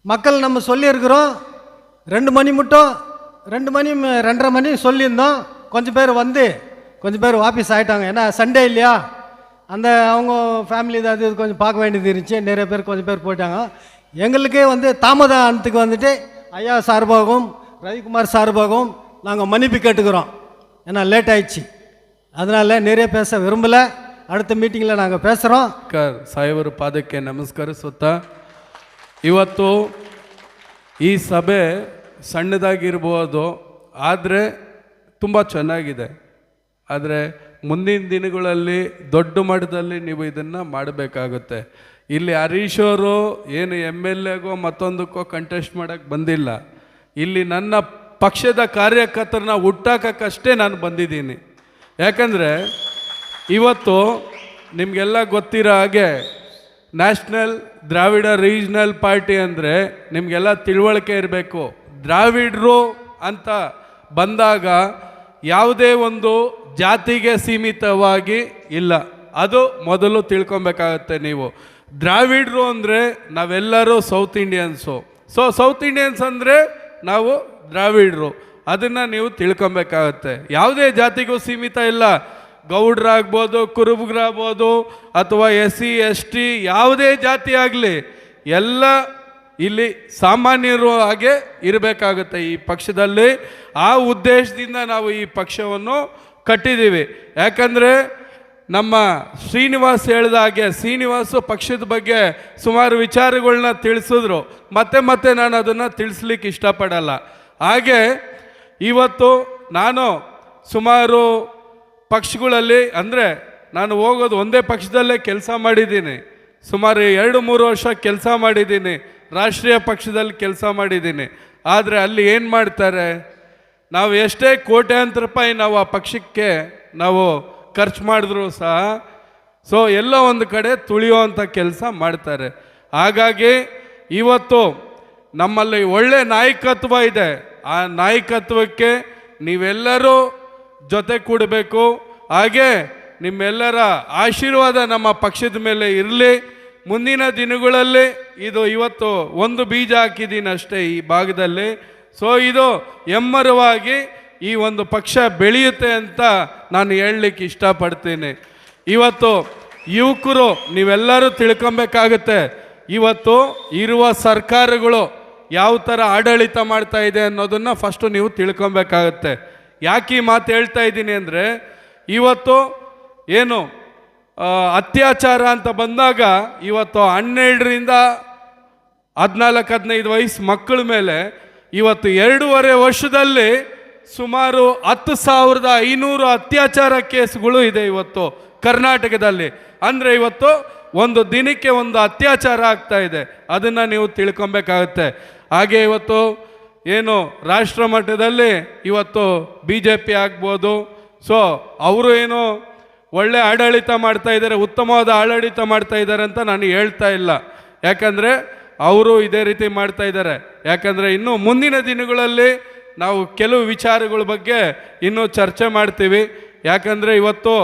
மக்கள் நம்ம சொல்லியிருக்கிறோம் 2 மணி மட்டும் 2 மணி 2:30 மணி சொல்லியிருந்தோம். கொஞ்சம் பேர் வந்து கொஞ்சம் பேர் வாபஸ் ஆகிட்டாங்க. ஏன்னா சண்டே இல்லையா, அந்த அவங்க ஃபேமிலி ஏதாவது கொஞ்சம் பார்க்க வேண்டியது இருந்துச்சு. நிறைய பேர் கொஞ்சம் பேர் போயிட்டாங்க. எங்களுக்கே வந்து தாமதத்துக்கு வந்துட்டு ஐயா சார்பாகவும் ரவிக்குமார் சார்பாகவும் நாங்கள் மன்னிப்பு கேட்டுக்கிறோம். ஏன்னா லேட் ஆயிடுச்சு, அதனால் நிறைய பேச விரும்பலை. அடுத்த மீட்டிங்கில் நாங்கள் பேசுகிறோம். ಸಾಹೇಬರ ಪಾದಕ್ಕೆ ನಮಸ್ಕರಿಸುತ್ತಾ, ಇವತ್ತು ಈ ಸಭೆ ಸಣ್ಣದಾಗಿರ್ಬೋದು, ಆದರೆ ತುಂಬ ಚೆನ್ನಾಗಿದೆ. ಆದರೆ ಮುಂದಿನ ದಿನಗಳಲ್ಲಿ ದೊಡ್ಡ ಮಟ್ಟದಲ್ಲಿ ನೀವು ಇದನ್ನು ಮಾಡಬೇಕಾಗುತ್ತೆ. ಇಲ್ಲಿ ಹರೀಶ್ ಅವರು ಏನು MLAಗೋ ಮತ್ತೊಂದಕ್ಕೋ ಕಂಟೆಸ್ಟ್ ಮಾಡೋಕ್ಕೆ ಬಂದಿಲ್ಲ. ಇಲ್ಲಿ ನನ್ನ ಪಕ್ಷದ ಕಾರ್ಯಕರ್ತರನ್ನ ಹುಟ್ಟಾಕಕ್ಕಷ್ಟೇ ನಾನು ಬಂದಿದ್ದೀನಿ. ಯಾಕಂದರೆ ಇವತ್ತು ನಿಮಗೆಲ್ಲ ಗೊತ್ತಿರೋ ಹಾಗೆ ನ್ಯಾಷನಲ್ ದ್ರಾವಿಡ ರೀಜ್ನಲ್ ಪಾರ್ಟಿ ಅಂದರೆ ನಿಮಗೆಲ್ಲ ತಿಳುವಳಿಕೆ ಇರಬೇಕು. ದ್ರಾವಿಡರು ಅಂತ ಬಂದಾಗ ಯಾವುದೇ ಒಂದು ಜಾತಿಗೆ ಸೀಮಿತವಾಗಿ ಇಲ್ಲ, ಅದು ಮೊದಲು ತಿಳ್ಕೊಬೇಕಾಗತ್ತೆ ನೀವು. ದ್ರಾವಿಡರು ಅಂದರೆ ನಾವೆಲ್ಲರೂ south Indians. So south Indians ಅಂದರೆ ನಾವು ದ್ರಾವಿಡರು, ಅದನ್ನು ನೀವು ತಿಳ್ಕೊಬೇಕಾಗತ್ತೆ. ಯಾವುದೇ ಜಾತಿಗೂ ಸೀಮಿತ ಇಲ್ಲ. ಗೌಡ್ರಾಗ್ಬೋದು, ಕುರುಬರಾಗ್ಬೋದು, ಅಥವಾ SC ST ಯಾವುದೇ ಜಾತಿ ಆಗಲಿ ಎಲ್ಲ ಇಲ್ಲಿ ಸಾಮಾನ್ಯರು ಹಾಗೆ ಇರಬೇಕಾಗುತ್ತೆ ಈ ಪಕ್ಷದಲ್ಲಿ. ಆ ಉದ್ದೇಶದಿಂದ ನಾವು ಈ ಪಕ್ಷವನ್ನು ಕಟ್ಟಿದ್ದೀವಿ. ಯಾಕಂದರೆ ನಮ್ಮ ಶ್ರೀನಿವಾಸ್ ಹೇಳಿದ ಹಾಗೆ ಶ್ರೀನಿವಾಸು ಪಕ್ಷದ ಬಗ್ಗೆ ಸುಮಾರು ವಿಚಾರಗಳನ್ನ ತಿಳಿಸಿದ್ರು. ಮತ್ತೆ ನಾನು ಅದನ್ನು ತಿಳಿಸ್ಲಿಕ್ಕೆ ಇಷ್ಟಪಡಲ್ಲ. ಹಾಗೆ ಇವತ್ತು ನಾನು ಸುಮಾರು ಪಕ್ಷಗಳಲ್ಲಿ, ಅಂದರೆ ನಾನು ಹೋಗೋದು ಒಂದೇ ಪಕ್ಷದಲ್ಲೇ ಕೆಲಸ ಮಾಡಿದ್ದೀನಿ. ಸುಮಾರು 2-3 ವರ್ಷ ಕೆಲಸ ಮಾಡಿದ್ದೀನಿ. ರಾಷ್ಟ್ರೀಯ ಪಕ್ಷದಲ್ಲಿ ಕೆಲಸ ಮಾಡಿದ್ದೀನಿ. ಆದರೆ ಅಲ್ಲಿ ಏನು ಮಾಡ್ತಾರೆ, ನಾವು ಎಷ್ಟೇ ಕೋಟ್ಯಾಂತರ ರೂಪಾಯಿ ನಾವು ಆ ಪಕ್ಷಕ್ಕೆ ನಾವು ಖರ್ಚು ಮಾಡಿದ್ರು ಸಹ ಸೊ ಎಲ್ಲ ಒಂದು ಕಡೆ ತುಳಿಯುವಂಥ ಕೆಲಸ ಮಾಡ್ತಾರೆ. ಹಾಗಾಗಿ ಇವತ್ತು ನಮ್ಮಲ್ಲಿ ಒಳ್ಳೆ ನಾಯಕತ್ವ ಇದೆ. ಆ ನಾಯಕತ್ವಕ್ಕೆ ನೀವೆಲ್ಲರೂ ಜೊತೆ ಕೂಡಬೇಕು. ಹಾಗೆ ನಿಮ್ಮೆಲ್ಲರ ಆಶೀರ್ವಾದ ನಮ್ಮ ಪಕ್ಷದ ಮೇಲೆ ಇರಲಿ. ಮುಂದಿನ ದಿನಗಳಲ್ಲಿ ಇದು ಇವತ್ತು ಒಂದು ಬೀಜ ಹಾಕಿದ್ದೀನಿ ಅಷ್ಟೇ ಈ ಭಾಗದಲ್ಲಿ. ಸೊ ಇದು ಎಮ್ಮರವಾಗಿ ಈ ಒಂದು ಪಕ್ಷ ಬೆಳೆಯುತ್ತೆ ಅಂತ ನಾನು ಹೇಳಲಿಕ್ಕೆ ಇಷ್ಟಪಡ್ತೀನಿ. ಇವತ್ತು ಯುವಕರು ನೀವೆಲ್ಲರೂ ತಿಳ್ಕೊಬೇಕಾಗುತ್ತೆ, ಇವತ್ತು ಇರುವ ಸರ್ಕಾರಗಳು ಯಾವ ಥರ ಆಡಳಿತ ಮಾಡ್ತಾ ಇದೆ ಅನ್ನೋದನ್ನು ಫಸ್ಟು ನೀವು ತಿಳ್ಕೊಬೇಕಾಗತ್ತೆ. ಯಾಕೆ ಈ ಮಾತು ಹೇಳ್ತಾ ಇದ್ದೀನಿ ಅಂದರೆ, ಇವತ್ತು ಏನು ಅತ್ಯಾಚಾರ ಅಂತ ಬಂದಾಗ ಇವತ್ತು 12ರಿಂದ 14-15 ವಯಸ್ಸು ಮಕ್ಕಳ ಮೇಲೆ ಇವತ್ತು 2.5 ವರ್ಷದಲ್ಲಿ ಸುಮಾರು 10,500 ಅತ್ಯಾಚಾರ ಕೇಸ್ಗಳು ಇದೆ ಇವತ್ತು ಕರ್ನಾಟಕದಲ್ಲಿ. ಅಂದರೆ ಇವತ್ತು ಒಂದು ದಿನಕ್ಕೆ ಒಂದು ಅತ್ಯಾಚಾರ ಆಗ್ತಾ ಇದೆ. ಅದನ್ನು ನೀವು ತಿಳ್ಕೊಬೇಕಾಗುತ್ತೆ. ಹಾಗೆ ಇವತ್ತು ಏನು ರಾಷ್ಟ್ರ ಮಟ್ಟದಲ್ಲಿ ಇವತ್ತು BJP ಆಗ್ಬೋದು, ಸೊ ಅವರು ಏನು ಒಳ್ಳೆ ಆಡಳಿತ ಮಾಡ್ತಾ ಇದ್ದಾರೆ, ಉತ್ತಮವಾದ ಆಡಳಿತ ಮಾಡ್ತಾ ಇದ್ದಾರೆ ಅಂತ ನಾನು ಹೇಳ್ತಾ ಇಲ್ಲ. ಯಾಕಂದರೆ ಅವರು ಇದೇ ರೀತಿ ಮಾಡ್ತಾ ಇದ್ದಾರೆ. ಯಾಕಂದರೆ ಇನ್ನು ಮುಂದಿನ ದಿನಗಳಲ್ಲಿ ನಾವು ಕೆಲವು ವಿಚಾರಗಳ ಬಗ್ಗೆ ಇನ್ನೂ ಚರ್ಚೆ ಮಾಡ್ತೀವಿ. ಯಾಕಂದರೆ ಇವತ್ತು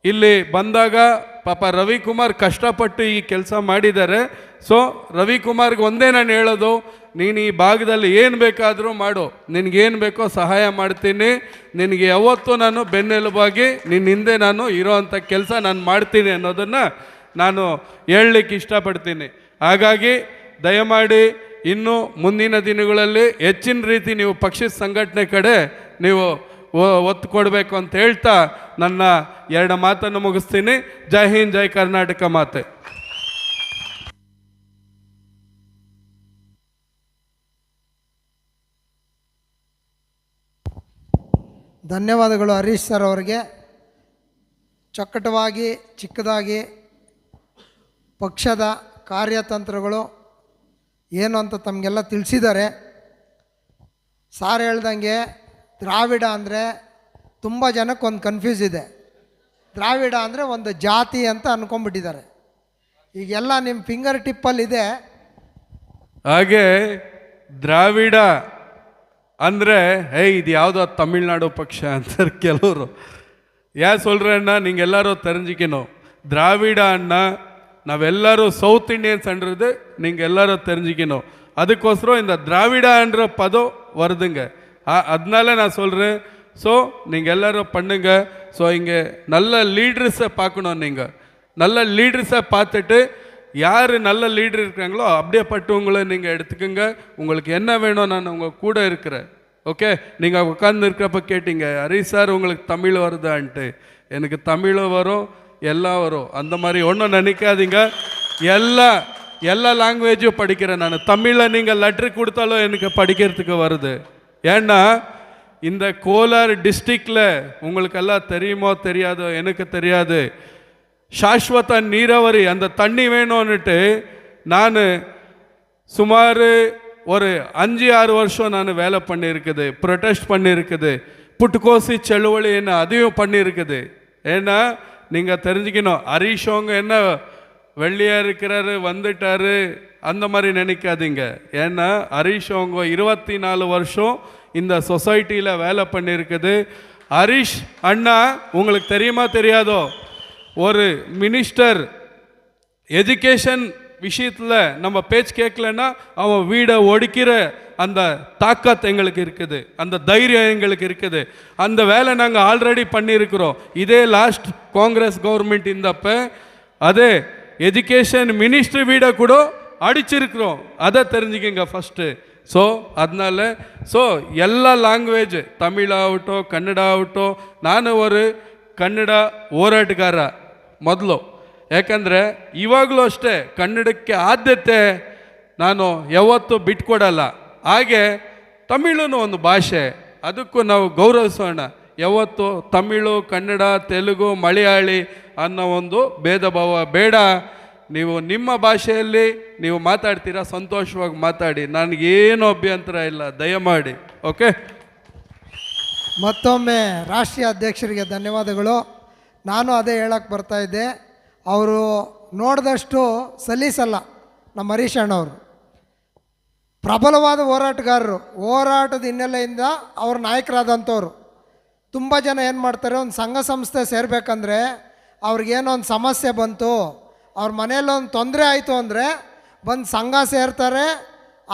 ಇಲ್ಲಿ ಬಂದಾಗ ಪಾಪ ರವಿಕುಮಾರ್ ಕಷ್ಟಪಟ್ಟು ಈ ಕೆಲಸ ಮಾಡಿದ್ದಾರೆ. ಸೊ ರವಿಕುಮಾರ್ಗೆ ಒಂದೇ ನಾನು ಹೇಳೋದು, ನೀನು ಈ ಭಾಗದಲ್ಲಿ ಏನು ಬೇಕಾದರೂ ಮಾಡು, ನಿನಗೇನು ಬೇಕೋ ಸಹಾಯ ಮಾಡ್ತೀನಿ, ನಿನಗೆ ಯಾವತ್ತೂ ನಾನು ಬೆನ್ನೆಲುಬಾಗಿ ನಿನ್ನ ಹಿಂದೆ ನಾನು ಇರೋವಂಥ ಕೆಲಸ ನಾನು ಮಾಡ್ತೀನಿ ಅನ್ನೋದನ್ನು ನಾನು ಹೇಳಲಿಕ್ಕೆ ಇಷ್ಟಪಡ್ತೀನಿ. ಹಾಗಾಗಿ ದಯಮಾಡಿ ಇನ್ನು ಮುಂದಿನ ದಿನಗಳಲ್ಲಿ ಹೆಚ್ಚಿನ ರೀತಿ ನೀವು ಪಕ್ಷದ ಸಂಘಟನೆ ಕಡೆ ನೀವು ಒತ್ತು ಕೊಡಬೇಕು ಅಂತ ಹೇಳ್ತಾ ನನ್ನ 2 ಮಾತನ್ನು ಮುಗಿಸ್ತೀನಿ. ಜೈ ಹಿಂದ್, ಜೈ ಕರ್ನಾಟಕ ಮಾತೆ. ಧನ್ಯವಾದಗಳು ಹರೀಶ್ ಸರ್ ಅವರಿಗೆ. ಚೊಕ್ಕಟವಾಗಿ ಚಿಕ್ಕದಾಗಿ ಪಕ್ಷದ ಕಾರ್ಯತಂತ್ರಗಳು ಏನು ಅಂತ ತಮಗೆಲ್ಲ ತಿಳಿಸಿದ್ದಾರೆ. ಸಾರ್ ಹೇಳ್ದಂಗೆ ದ್ರಾವಿಡ ಅಂದರೆ ತುಂಬ ಜನಕ್ಕೊಂದು ಕನ್ಫ್ಯೂಸ್ ಇದೆ. ದ್ರಾವಿಡ ಅಂದರೆ ಒಂದು ಜಾತಿ ಅಂತ ಅಂದ್ಕೊಂಡ್ಬಿಟ್ಟಿದ್ದಾರೆ. ಈಗೆಲ್ಲ ನಿಮ್ಮ ಫಿಂಗರ್ ಟಿಪ್ಪಲ್ಲಿದೆ. ಹಾಗೆ ದ್ರಾವಿಡ ಅಂದರೆ ಇದು ಯಾವುದೋ ತಮಿಳ್ನಾಡು ಪಕ್ಷ ಅಂತಾರೆ ಕೆಲವರು. ಯಾರು சொல்கிறேன்னா நீங்கள் எல்லாரும் தெரிஞ்சுக்கணும், திராவிட அண்ணா நாவெல்லாரும் சவுத் இண்டியன்ஸ்ன்றது நீங்கள் எல்லாரும் தெரிஞ்சுக்கணும். அதுக்கோசரம் இந்த திராவிடன்ற பதம் வருதுங்க. அதனால நான் சொல்கிறேன். ஸோ நீங்கள் எல்லோரும் பண்ணுங்க. ஸோ இங்கே நல்ல லீடர்ஸை பார்க்கணும். நீங்கள் நல்ல லீடர்ஸை பார்த்துட்டு யார் நல்ல லீடர் இருக்கிறாங்களோ அப்படியே பட்டவங்களை நீங்கள் எடுத்துக்கோங்க. உங்களுக்கு என்ன வேணும் நான் உங்கள் கூட இருக்கிறேன். ஓகே, நீங்கள் உட்காந்து இருக்கிறப்ப கேட்டீங்க ஹரிஷ் சார் உங்களுக்கு தமிழ் வருதான்ட்டு. எனக்கு தமிழும் வரும், எல்லாம் வரும். அந்த மாதிரி ஒன்றும் நினைக்காதீங்க. எல்லா லாங்குவேஜும் படிக்கிறேன் நான். தமிழில் நீங்கள் லெட்ரு கொடுத்தாலும் எனக்கு படிக்கிறதுக்கு வருது. ஏன்னா இந்த கோலார் டிஸ்ட்ரிக்டில் உங்களுக்கெல்லாம் தெரியுமோ தெரியாதோ எனக்கு தெரியாது, சாஸ்வத நீராவரி அந்த தண்ணி வேணும்னுட்டு நான் சுமார் ஒரு 5-6 வருஷம் நான் வேலை பண்ணியிருக்குது, ப்ரொட்டஸ்ட் பண்ணியிருக்குது, புட்டுக்கோசி செழுவழின்னு அதையும் பண்ணியிருக்குது. ஏன்னா நீங்கள் தெரிஞ்சுக்கணும், ஹரீஷ் அவங்க என்ன வெள்ளையாக இருக்கிறாரு வந்துட்டாரு அந்த மாதிரி நினைக்காதீங்க. ஏன்னா ஹரீஷ் அவங்க 24 வருஷம் இந்த சொசைட்டியில் வேலை பண்ணியிருக்குது. ஹரீஷ் அண்ணா உங்களுக்கு தெரியுமா தெரியாதோ, ஒரு மினிஸ்டர் எஜுகேஷன் விஷயத்தில் நம்ம பேச்சு கேட்கலன்னா அவன் வீடை ஒடுக்கிற அந்த தாக்கத் எங்களுக்கு இருக்குது, அந்த தைரியம் எங்களுக்கு இருக்குது. அந்த வேலை நாங்கள் ஆல்ரெடி பண்ணியிருக்கிறோம். இதே லாஸ்ட் காங்கிரஸ் கவர்மெண்ட் இருந்தப்ப அதே எஜுகேஷன் மினிஸ்ட்ரி வீடை கூட அடிச்சிருக்கிறோம். அதை தெரிஞ்சுக்கங்க ஃபஸ்ட்டு. ஸோ அதனால் எல்லா ಲ್ಯಾಂಗ್ವೇಜ್ ತಮಿಳಾಗட்டும் ಕನ್ನಡ ಆಗட்டும், ನಾನು ஒரு ಕನ್ನಡ ಹೋರಾಟಗಾರ ಮೊದಲು. ಯಾಕಂದರೆ ಇವಾಗಲೂ ಅಷ್ಟೇ ಕನ್ನಡಕ್ಕೆ ಆದ್ಯತೆ ನಾನು ಯಾವತ್ತೂ ಬಿಟ್ಕೊಡಲ್ಲ. ಹಾಗೆ ತಮಿಳೂ ಒಂದು ಭಾಷೆ, ಅದಕ್ಕೂ ನಾವು ಗೌರವಿಸೋಣ. ಯಾವತ್ತು ತಮಿಳು, ಕನ್ನಡ, ತೆಲುಗು, ಮಲಯಾಳಿ ಅನ್ನೋ ಒಂದು ಭೇದ ಭಾವ ಬೇಡ. ನೀವು ನಿಮ್ಮ ಭಾಷೆಯಲ್ಲಿ ನೀವು ಮಾತಾಡ್ತೀರಾ, ಸಂತೋಷವಾಗಿ ಮಾತಾಡಿ, ನನಗೇನು ಅಭ್ಯಂತರ ಇಲ್ಲ, ದಯಮಾಡಿ. ಓಕೆ, ಮತ್ತೊಮ್ಮೆ ರಾಷ್ಟ್ರೀಯ ಅಧ್ಯಕ್ಷರಿಗೆ ಧನ್ಯವಾದಗಳು. ನಾನು ಅದೇ ಹೇಳಕ್ಕೆ ಬರ್ತಾಯಿದ್ದೆ, ಅವರು ನೋಡಿದಷ್ಟು ಸಲೀಸಲ್ಲ ನಮ್ಮ ಹರೀಶ್ ಅಣ್ಣವರು. ಪ್ರಬಲವಾದ ಹೋರಾಟಗಾರರು, ಹೋರಾಟದ ಹಿನ್ನೆಲೆಯಿಂದ ಅವ್ರ ನಾಯಕರಾದಂಥವ್ರು. ತುಂಬ ಜನ ಏನು ಮಾಡ್ತಾರೆ, ಒಂದು ಸಂಘ ಸಂಸ್ಥೆ ಸೇರಬೇಕಂದ್ರೆ ಅವ್ರಿಗೇನೋ ಒಂದು ಸಮಸ್ಯೆ ಬಂತು, ಅವ್ರ ಮನೇಲಿ ಒಂದು ತೊಂದರೆ ಆಯಿತು ಅಂದರೆ ಬಂದು ಸಂಘ ಸೇರ್ತಾರೆ.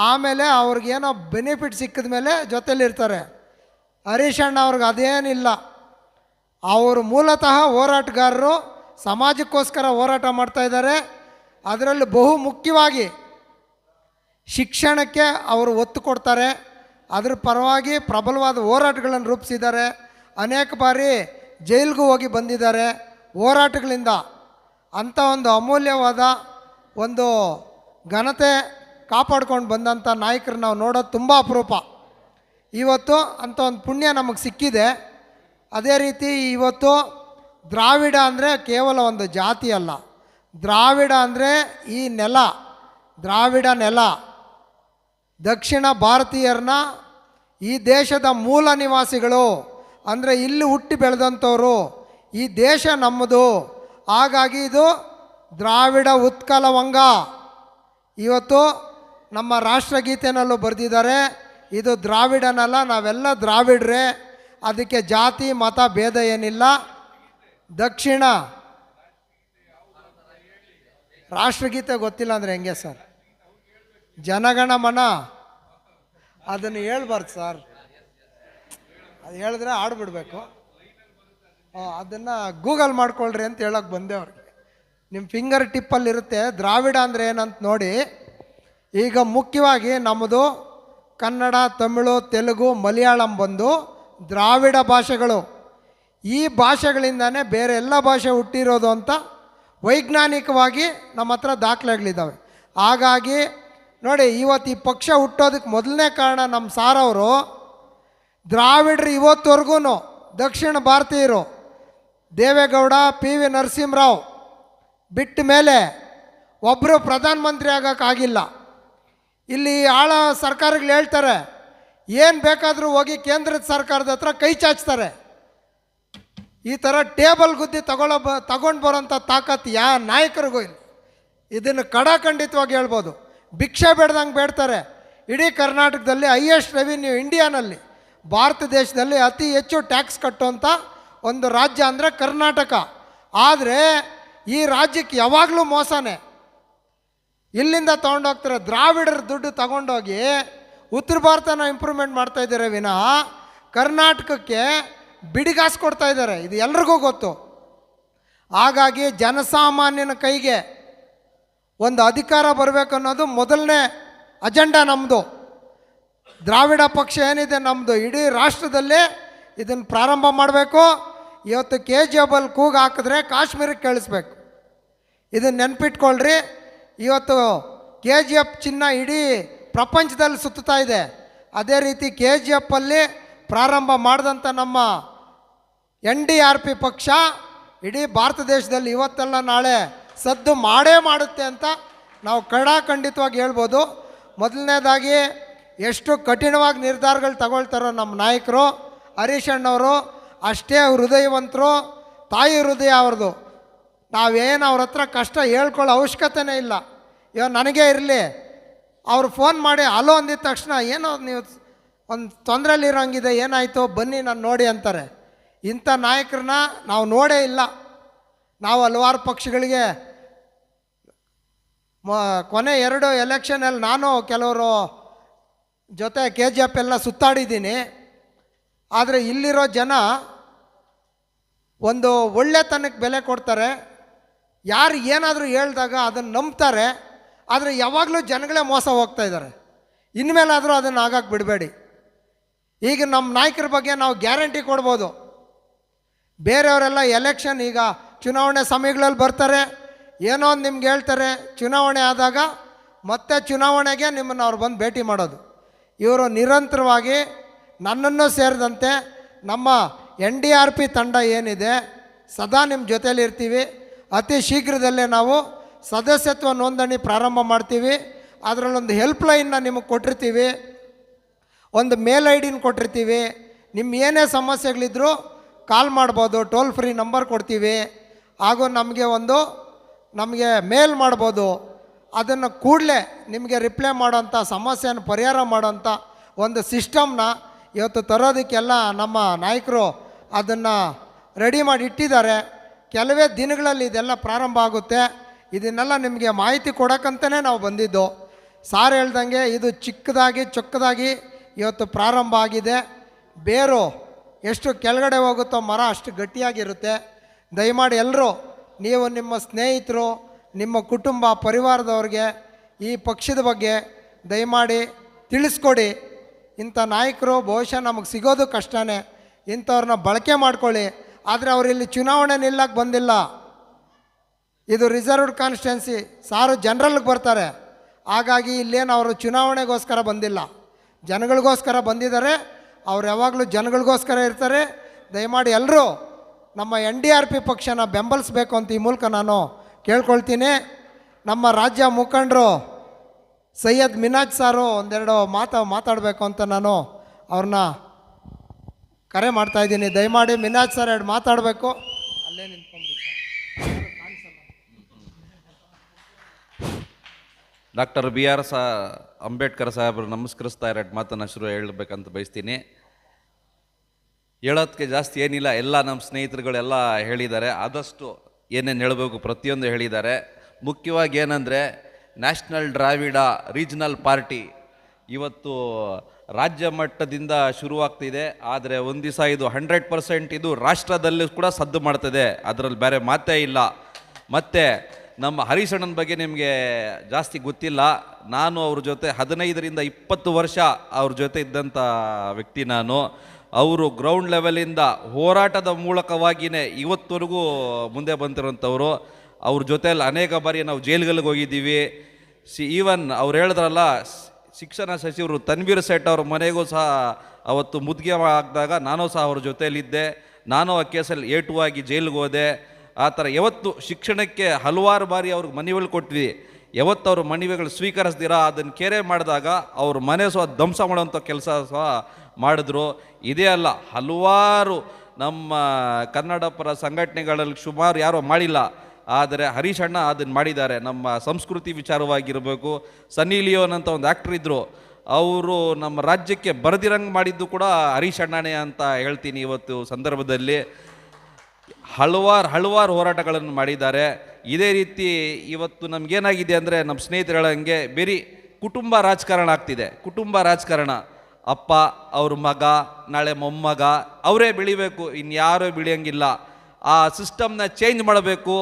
ಆಮೇಲೆ ಅವ್ರಿಗೇನೋ ಬೆನಿಫಿಟ್ ಸಿಕ್ಕಿದ ಮೇಲೆ ಜೊತೆಲಿರ್ತಾರೆ. ಹರೀಶ್ ಅಣ್ಣ ಅವ್ರಿಗೆ ಅದೇನಿಲ್ಲ. ಅವರು ಮೂಲತಃ ಹೋರಾಟಗಾರರು, ಸಮಾಜಕ್ಕೋಸ್ಕರ ಹೋರಾಟ ಮಾಡ್ತಾಯಿದ್ದಾರೆ. ಅದರಲ್ಲಿ ಬಹು ಮುಖ್ಯವಾಗಿ ಶಿಕ್ಷಣಕ್ಕೆ ಅವರು ಒತ್ತು ಕೊಡ್ತಾರೆ. ಅದ್ರ ಪರವಾಗಿ ಪ್ರಬಲವಾದ ಹೋರಾಟಗಳನ್ನು ರೂಪಿಸಿದ್ದಾರೆ. ಅನೇಕ ಬಾರಿ ಜೈಲಿಗೂ ಹೋಗಿ ಬಂದಿದ್ದಾರೆ ಹೋರಾಟಗಳಿಂದ. ಅಂಥ ಒಂದು ಅಮೂಲ್ಯವಾದ ಒಂದು ಘನತೆ ಕಾಪಾಡ್ಕೊಂಡು ಬಂದಂಥ ನಾಯಕರು ನಾವು ನೋಡೋದು ತುಂಬ ಅಪರೂಪ. ಇವತ್ತು ಅಂಥ ಒಂದು ಪುಣ್ಯ ನಮಗೆ ಸಿಕ್ಕಿದೆ. ಅದೇ ರೀತಿ ಇವತ್ತು ದ್ರಾವಿಡ ಅಂದರೆ ಕೇವಲ ಒಂದು ಜಾತಿ ಅಲ್ಲ, ದ್ರಾವಿಡ ಅಂದರೆ ಈ ನೆಲ, ದ್ರಾವಿಡ ನೆಲ, ದಕ್ಷಿಣ ಭಾರತೀಯರನ್ನ ಈ ದೇಶದ ಮೂಲ ನಿವಾಸಿಗಳು ಅಂದರೆ ಇಲ್ಲಿ ಹುಟ್ಟಿ ಬೆಳೆದಂಥವ್ರು, ಈ ದೇಶ ನಮ್ಮದು. ಹಾಗಾಗಿ ಇದು ದ್ರಾವಿಡ ಉತ್ಕಲ ವಂಗ, ಇವತ್ತು ನಮ್ಮ ರಾಷ್ಟ್ರಗೀತೆನಲ್ಲೂ ಬರೆದಿದ್ದಾರೆ, ಇದು ದ್ರಾವಿಡನಲ್ಲ, ನಾವೆಲ್ಲ ದ್ರಾವಿಡ್ರೆ, ಅದಕ್ಕೆ ಜಾತಿ ಮತ ಭೇದ ಏನಿಲ್ಲ. ದಕ್ಷಿಣ ರಾಷ್ಟ್ರಗೀತೆ ಗೊತ್ತಿಲ್ಲ ಅಂದರೆ ಹೆಂಗೆ ಸರ್? ಜನಗಣ ಮನ ಅದನ್ನು ಹೇಳ್ಬಾರ್ದು ಸರ್, ಅದು ಹೇಳಿದ್ರೆ ಆಡ್ಬಿಡ್ಬೇಕು. ಅದನ್ನು ಗೂಗಲ್ ಮಾಡ್ಕೊಳ್ರಿ ಅಂತ ಹೇಳೋಕ್ಕೆ ಬಂದೆ ಅವ್ರಿಗೆ. ನಿಮ್ಮ ಫಿಂಗರ್ ಟಿಪ್ಪಲ್ಲಿರುತ್ತೆ ದ್ರಾವಿಡ ಅಂದರೆ ಏನಂತ ನೋಡಿ. ಈಗ ಮುಖ್ಯವಾಗಿ ನಮ್ಮದು ಕನ್ನಡ, ತಮಿಳು, ತೆಲುಗು, ಮಲಯಾಳಂ ಬಂದು ದ್ರಾವಿಡ ಭಾಷೆಗಳು. ಈ ಭಾಷೆಗಳಿಂದನೇ ಬೇರೆ ಎಲ್ಲ ಭಾಷೆ ಹುಟ್ಟಿರೋದು ಅಂತ ವೈಜ್ಞಾನಿಕವಾಗಿ ನಮ್ಮ ಹತ್ರ ದಾಖಲೆಗಳಿದ್ದಾವೆ. ಹಾಗಾಗಿ ನೋಡಿ, ಇವತ್ತು ಈ ಪಕ್ಷ ಹುಟ್ಟೋದಕ್ಕೆ ಮೊದಲನೇ ಕಾರಣ ನಮ್ಮ ಸಾರವರು ದ್ರಾವಿಡರು ಇವತ್ತುವರೆಗೂ ದಕ್ಷಿಣ ಭಾರತೀಯರು ದೇವೇಗೌಡ, ಪಿ ವಿ ನರಸಿಂಹರಾವ್ ಬಿಟ್ಟ ಮೇಲೆ ಒಬ್ಬರು ಪ್ರಧಾನಮಂತ್ರಿ ಆಗೋಕ್ಕಾಗಿಲ್ಲ. ಇಲ್ಲಿ ಆಳ ಸರ್ಕಾರಗಳು ಹೇಳ್ತಾರೆ, ಏನು ಬೇಕಾದರೂ ಹೋಗಿ ಕೇಂದ್ರದ ಸರ್ಕಾರದ ಹತ್ರ ಕೈ ಚಾಚ್ತಾರೆ. ಈ ಥರ ಟೇಬಲ್ ಗುದ್ದಿ ತಗೊಂಡು ಬರೋಂಥ ತಾಕತ್ತು ನಾಯಕರಿಗೂ ಇಲ್ಲ. ಇದನ್ನು ಖಡಾಖಂಡಿತವಾಗಿ ಹೇಳ್ಬೋದು. ಭಿಕ್ಷೆ ಬೇಡ್ದಂಗೆ ಬೇಡ್ತಾರೆ. ಇಡೀ ಕರ್ನಾಟಕದಲ್ಲಿ ಹೈಯೆಸ್ಟ್ ರೆವಿನ್ಯೂ ಇಂಡಿಯಾನಲ್ಲಿ, ಭಾರತ ದೇಶದಲ್ಲಿ ಅತಿ ಹೆಚ್ಚು ಟ್ಯಾಕ್ಸ್ ಕಟ್ಟುವಂಥ ಒಂದು ರಾಜ್ಯ ಅಂದರೆ ಕರ್ನಾಟಕ. ಆದರೆ ಈ ರಾಜ್ಯಕ್ಕೆ ಯಾವಾಗಲೂ ಮೋಸನೇ. ಇಲ್ಲಿಂದ ತೊಗೊಂಡೋಗ್ತಾರೆ, ದ್ರಾವಿಡರ ದುಡ್ಡು ತಗೊಂಡೋಗಿ ಉತ್ತರ ಭಾರತನ ಇಂಪ್ರೂವ್ಮೆಂಟ್ ಮಾಡ್ತಾ ಇದ್ದಾರೆ ವಿನಃ ಕರ್ನಾಟಕಕ್ಕೆ ಬಿಡಿಗಾಸು ಕೊಡ್ತಾ ಇದ್ದಾರೆ. ಇದು ಎಲ್ರಿಗೂ ಗೊತ್ತು. ಹಾಗಾಗಿ ಜನಸಾಮಾನ್ಯನ ಕೈಗೆ ಒಂದು ಅಧಿಕಾರ ಬರಬೇಕು ಅನ್ನೋದು ಮೊದಲನೇ ಅಜೆಂಡಾ ನಮ್ಮದು. ದ್ರಾವಿಡ ಪಕ್ಷ ಏನಿದೆ ನಮ್ಮದು, ಇಡೀ ರಾಷ್ಟ್ರದಲ್ಲೇ ಇದನ್ನು ಪ್ರಾರಂಭ ಮಾಡಬೇಕು. ಇವತ್ತು KGF ಕೂಗು ಹಾಕಿದ್ರೆ ಕಾಶ್ಮೀರಕ್ಕೆ ಕೇಳಿಸ್ಬೇಕು. ಇದನ್ನು ನೆನ್ಪಿಟ್ಕೊಳ್ರಿ. ಇವತ್ತು KGF ಚಿನ್ನ ಇಡೀ ಪ್ರಪಂಚದಲ್ಲಿ ಸುತ್ತಾ ಇದೆ. ಅದೇ ರೀತಿ KGF ಪ್ರಾರಂಭ ಮಾಡಿದಂಥ ನಮ್ಮ NDRP ಪಕ್ಷ ಇಡೀ ಭಾರತ ದೇಶದಲ್ಲಿ ಇವತ್ತೆಲ್ಲ ನಾಳೆ ಸದ್ದು ಮಾಡೇ ಮಾಡುತ್ತೆ ಅಂತ ನಾವು ಖಡಾಖಂಡಿತವಾಗಿ ಹೇಳ್ಬೋದು. ಮೊದಲನೇದಾಗಿ ಎಷ್ಟು ಕಠಿಣವಾಗಿ ನಿರ್ಧಾರಗಳು ತಗೊಳ್ತಾರೋ ನಮ್ಮ ನಾಯಕರು, ಹರೀಶ್ ಅಣ್ಣವರು ಅಷ್ಟೇ ಹೃದಯವಂತರು, ತಾಯಿ ಹೃದಯ ಅವ್ರದ್ದು. ನಾವೇನು ಅವ್ರ ಹತ್ರ ಕಷ್ಟ ಹೇಳ್ಕೊಳ್ಳೋ ಅವಶ್ಯಕತೆನೇ ಇಲ್ಲ. ಇವಾಗ ನನಗೇ ಇರಲಿ, ಅವ್ರು ಫೋನ್ ಮಾಡಿ ಹಲೋ ಅಂದಿದ ತಕ್ಷಣ ಏನೋ ನೀವು ಒಂದು ತೊಂದರೆಯಲ್ಲಿರೋಂಗಿದೆ, ಏನಾಯಿತು ಬನ್ನಿ ನಾನು ನೋಡಿ ಅಂತಾರೆ. ಇಂಥ ನಾಯಕರನ್ನ ನಾವು ನೋಡೇ ಇಲ್ಲ. ನಾವು ಹಲವಾರು ಪಕ್ಷಗಳಿಗೆ ಕೊನೆ 2 ಎಲೆಕ್ಷನಲ್ಲಿ ನಾನು ಕೆಲವರು ಜೊತೆ KGF ಎಲ್ಲ ಸುತ್ತಾಡಿದ್ದೀನಿ. ಆದರೆ ಇಲ್ಲಿರೋ ಜನ ಒಂದು ಒಳ್ಳೆತನಕ್ಕೆ ಬೆಲೆ ಕೊಡ್ತಾರೆ. ಯಾರು ಏನಾದರೂ ಹೇಳಿದಾಗ ಅದನ್ನು ನಂಬ್ತಾರೆ. ಆದರೆ ಯಾವಾಗಲೂ ಜನಗಳೇ ಮೋಸ ಹೋಗ್ತಾ ಇದ್ದಾರೆ. ಇನ್ಮೇಲಾದರೂ ಅದನ್ನು ಆಗಕ್ಕೆ ಬಿಡಬೇಡಿ. ಈಗ ನಮ್ಮ ನಾಯಕರ ಬಗ್ಗೆ ನಾವು ಗ್ಯಾರಂಟಿ ಕೊಡ್ಬೋದು. ಬೇರೆಯವರೆಲ್ಲ ಎಲೆಕ್ಷನ್, ಈಗ ಚುನಾವಣೆ ಸಮಯಗಳಲ್ಲಿ ಬರ್ತಾರೆ, ಏನೋ ಒಂದು ನಿಮ್ಗೆ ಹೇಳ್ತಾರೆ. ಚುನಾವಣೆ ಆದಾಗ ಮತ್ತೆ ಚುನಾವಣೆಗೆ ನಿಮ್ಮನ್ನು ಅವ್ರು ಬಂದು ಭೇಟಿ ಮಾಡೋದು. ಇವರು ನಿರಂತರವಾಗಿ ನನ್ನನ್ನು ಸೇರಿದಂತೆ ನಮ್ಮ NDRP ತಂಡ ಏನಿದೆ ಸದಾ ನಿಮ್ಮ ಜೊತೇಲಿ ಇರ್ತೀವಿ. ಅತಿ ಶೀಘ್ರದಲ್ಲೇ ನಾವು ಸದಸ್ಯತ್ವ ನೋಂದಣಿ ಪ್ರಾರಂಭ ಮಾಡ್ತೀವಿ. ಅದರಲ್ಲೊಂದು ಹೆಲ್ಪ್ಲೈನ್ನ ನಿಮಗೆ ಕೊಟ್ಟಿರ್ತೀವಿ, ಒಂದು ಮೇಲ್ ID ಕೊಟ್ಟಿರ್ತೀವಿ. ನಿಮ್ಮ ಏನೇ ಸಮಸ್ಯೆಗಳಿದ್ರೂ ಕಾಲ್ ಮಾಡ್ಬೋದು, ಟೋಲ್ ಫ್ರೀ ನಂಬರ್ ಕೊಡ್ತೀವಿ. ಹಾಗೂ ನಮಗೆ ಮೇಲ್ ಮಾಡ್ಬೋದು. ಅದನ್ನು ಕೂಡಲೇ ನಿಮಗೆ ರಿಪ್ಲೈ ಮಾಡೋಂಥ, ಸಮಸ್ಯೆಯನ್ನು ಪರಿಹಾರ ಮಾಡೋಂಥ ಒಂದು ಸಿಸ್ಟಮ್ನ ಇವತ್ತು ತರೋದಕ್ಕೆಲ್ಲ ನಮ್ಮ ನಾಯಕರು ಅದನ್ನು ರೆಡಿ ಮಾಡಿ ಇಟ್ಟಿದ್ದಾರೆ. ಕೆಲವೇ ದಿನಗಳಲ್ಲಿ ಇದೆಲ್ಲ ಪ್ರಾರಂಭ ಆಗುತ್ತೆ. ಇದನ್ನೆಲ್ಲ ನಿಮಗೆ ಮಾಹಿತಿ ಕೊಡೋಕ್ಕಂತಲೇ ನಾವು ಬಂದಿದ್ದು. ಸಾರ್ ಹೇಳ್ದಂಗೆ ಇದು ಚೊಕ್ಕದಾಗಿ ಇವತ್ತು ಪ್ರಾರಂಭ ಆಗಿದೆ. ಬೇರು ಎಷ್ಟು ಕೆಳಗಡೆ ಹೋಗುತ್ತೋ ಮರ ಅಷ್ಟು ಗಟ್ಟಿಯಾಗಿರುತ್ತೆ. ದಯಮಾಡಿ ಎಲ್ಲರೂ ನೀವು ನಿಮ್ಮ ಸ್ನೇಹಿತರು, ನಿಮ್ಮ ಕುಟುಂಬ ಪರಿವಾರದವ್ರಿಗೆ ಈ ಪಕ್ಷದ ಬಗ್ಗೆ ದಯಮಾಡಿ ತಿಳಿಸ್ಕೊಡಿ. ಇಂಥ ನಾಯಕರು ಬಹುಶಃ ನಮಗೆ ಸಿಗೋದು ಕಷ್ಟನೇ. ಇಂಥವ್ರನ್ನ ಬಳಕೆ ಮಾಡ್ಕೊಳ್ಳಿ. ಆದರೆ ಅವರಿಲ್ಲಿ ಚುನಾವಣೆ ನಿಲ್ಲಕ್ಕೆ ಬಂದಿಲ್ಲ. ಇದು ರಿಸರ್ವ್ಡ್ ಕಾನ್ಸ್ಟಿಟ್ಯೂನ್ಸಿ. ಸಾರು ಜನರಲ್ಗೆ ಬರ್ತಾರೆ. ಹಾಗಾಗಿ ಇಲ್ಲೇನು ಅವರು ಚುನಾವಣೆಗೋಸ್ಕರ ಬಂದಿಲ್ಲ, ಜನಗಳಿಗೋಸ್ಕರ ಬಂದಿದ್ದಾರೆ. ಅವ್ರು ಯಾವಾಗಲೂ ಜನಗಳಿಗೋಸ್ಕರ ಇರ್ತಾರೆ. ದಯಮಾಡಿ ಎಲ್ಲರೂ ನಮ್ಮ NDRP ಪಕ್ಷನ ಬೆಂಬಲಿಸಬೇಕು ಅಂತ ಈ ಮೂಲಕ ನಾನು ಕೇಳ್ಕೊಳ್ತೀನಿ. ನಮ್ಮ ರಾಜ್ಯ ಮುಖಂಡರು ಸೈಯದ್ ಮಿನಾಜ್ ಸಾರು ಒಂದೆರಡು ಮಾತಾಡಬೇಕು ಅಂತ ನಾನು ಅವ್ರನ್ನ ಕರೆ ಮಾಡ್ತಾಯಿದ್ದೀನಿ. ದಯಮಾಡಿ ಮಿನಾಜ್ ಸರ್ 2 ಮಾತಾಡಬೇಕು. ಅಲ್ಲೇ ನಿಂತ್ಕೊಂಡ್ಬಿಡಿ. ಡಾಕ್ಟರ್ ಬಿ ಆರ್ ಅಂಬೇಡ್ಕರ್ ಸಾಹೇಬರು ನಮಸ್ಕರಿಸ್ತಾ ಎರಡು ಮಾತನ್ನು ಶುರು ಹೇಳಬೇಕಂತ ಬಯಸ್ತೀನಿ. ಹೇಳೋದಕ್ಕೆ ಜಾಸ್ತಿ ಏನಿಲ್ಲ, ಎಲ್ಲ ನಮ್ಮ ಸ್ನೇಹಿತರುಗಳೆಲ್ಲ ಹೇಳಿದ್ದಾರೆ. ಆದಷ್ಟು ಏನೇನು ಹೇಳಬೇಕು ಪ್ರತಿಯೊಂದು ಹೇಳಿದ್ದಾರೆ. ಮುಖ್ಯವಾಗಿ ಏನಂದರೆ ನ್ಯಾಷನಲ್ ದ್ರಾವಿಡ ರೀಜನಲ್ ಪಾರ್ಟಿ ಇವತ್ತು ರಾಜ್ಯ ಮಟ್ಟದಿಂದ ಶುರುವಾಗ್ತಿದೆ. ಆದರೆ ಒಂದು ದಿವಸ ಇದು 100% ಇದು ರಾಷ್ಟ್ರದಲ್ಲೂ ಕೂಡ ಸದ್ದು ಮಾಡ್ತದೆ, ಅದರಲ್ಲಿ ಬೇರೆ ಮಾತೇ ಇಲ್ಲ. ಮತ್ತು ನಮ್ಮ ಹರೀಶಣ್ಣನ ಬಗ್ಗೆ ನಿಮಗೆ ಜಾಸ್ತಿ ಗೊತ್ತಿಲ್ಲ. ನಾನು ಅವ್ರ ಜೊತೆ 15ರಿಂದ 20 ವರ್ಷ ಅವ್ರ ಜೊತೆ ಇದ್ದಂಥ ವ್ಯಕ್ತಿ ನಾನು. ಅವರು ಗ್ರೌಂಡ್ ಲೆವೆಲಿಂದ ಹೋರಾಟದ ಮೂಲಕವಾಗಿಯೇ ಇವತ್ತವರೆಗೂ ಮುಂದೆ ಬಂದಿರೋಂಥವ್ರು. ಅವ್ರ ಜೊತೆಯಲ್ಲಿ ಅನೇಕ ಬಾರಿ ನಾವು ಜೈಲ್ಗಳಿಗೆ ಹೋಗಿದ್ದೀವಿ. ಈವನ್ ಅವ್ರು ಹೇಳಿದ್ರಲ್ಲ, ಶಿಕ್ಷಣ ಸಚಿವರು ತನ್ವೀರ್ ಸೇಠ್ ಅವ್ರ ಮನೆಗೂ ಸಹ ಅವತ್ತು ಮುದ್ಗೆ ಆಗಿದಾಗ ನಾನು ಸಹ ಅವ್ರ ಜೊತೆಯಲ್ಲಿದ್ದೆ. ನಾನು ಆ ಕೇಸಲ್ಲಿ ಆಗಿ ಜೈಲಿಗೆ ಹೋದೆ. ಆ ಥರ ಯಾವತ್ತು ಶಿಕ್ಷಣಕ್ಕೆ ಹಲವಾರು ಬಾರಿ ಅವ್ರಿಗೆ ಮನವಿಗಳು ಕೊಟ್ವಿ. ಯಾವತ್ತು ಅವ್ರ ಮನವಿಗಳು ಸ್ವೀಕರಿಸ್ದಿರಾ ಅದನ್ನು ಕೇರೆ ಮಾಡಿದಾಗ ಅವ್ರ ಮನೆ ಸಹ ಧ್ವಂಸ ಮಾಡೋವಂಥ ಕೆಲಸ ಸಹ ಮಾಡಿದ್ರು. ಇದೇ ಅಲ್ಲ, ಹಲವಾರು ನಮ್ಮ ಕನ್ನಡ ಪರ ಸಂಘಟನೆಗಳಲ್ಲಿ ಸುಮಾರು ಯಾರೋ ಮಾಡಿಲ್ಲ, ಆದರೆ ಹರೀಶ್ ಅಣ್ಣ ಅದನ್ನು ಮಾಡಿದ್ದಾರೆ. ನಮ್ಮ ಸಂಸ್ಕೃತಿ ವಿಚಾರವಾಗಿರಬೇಕು. ಸನ್ನಿ ಲಿಯೋನ್ ಅಂತ ಒಂದು ಆ್ಯಕ್ಟ್ರ್ ಇದ್ದರು, ಅವರು ನಮ್ಮ ರಾಜ್ಯಕ್ಕೆ ಬರೆದಿರಂಗೆ ಮಾಡಿದ್ದು ಕೂಡ ಹರೀಶ್ ಅಣ್ಣನೇ ಅಂತ ಹೇಳ್ತೀನಿ. ಇವತ್ತು ಸಂದರ್ಭದಲ್ಲಿ ಹಲವಾರು ಹೋರಾಟಗಳನ್ನು ಮಾಡಿದ್ದಾರೆ. ಇದೇ ರೀತಿ ಇವತ್ತು ನಮಗೇನಾಗಿದೆ ಅಂದರೆ, ನಮ್ಮ ಸ್ನೇಹಿತರು ಹೇಳಂಗೆ ಬೇರೆ ಕುಟುಂಬ ರಾಜಕಾರಣ ಆಗ್ತಿದೆ. ಕುಟುಂಬ ರಾಜಕಾರಣ, ಅಪ್ಪ ಅವ್ರ ಮಗ, ನಾಳೆ ಮೊಮ್ಮಗ ಅವರೇ ಬೆಳಿಬೇಕು, ಇನ್ಯಾರೂ ಬೆಳೆಯೋಂಗಿಲ್ಲ. ಆ ಸಿಸ್ಟಮ್ನ ಚೇಂಜ್ ಮಾಡಬೇಕು.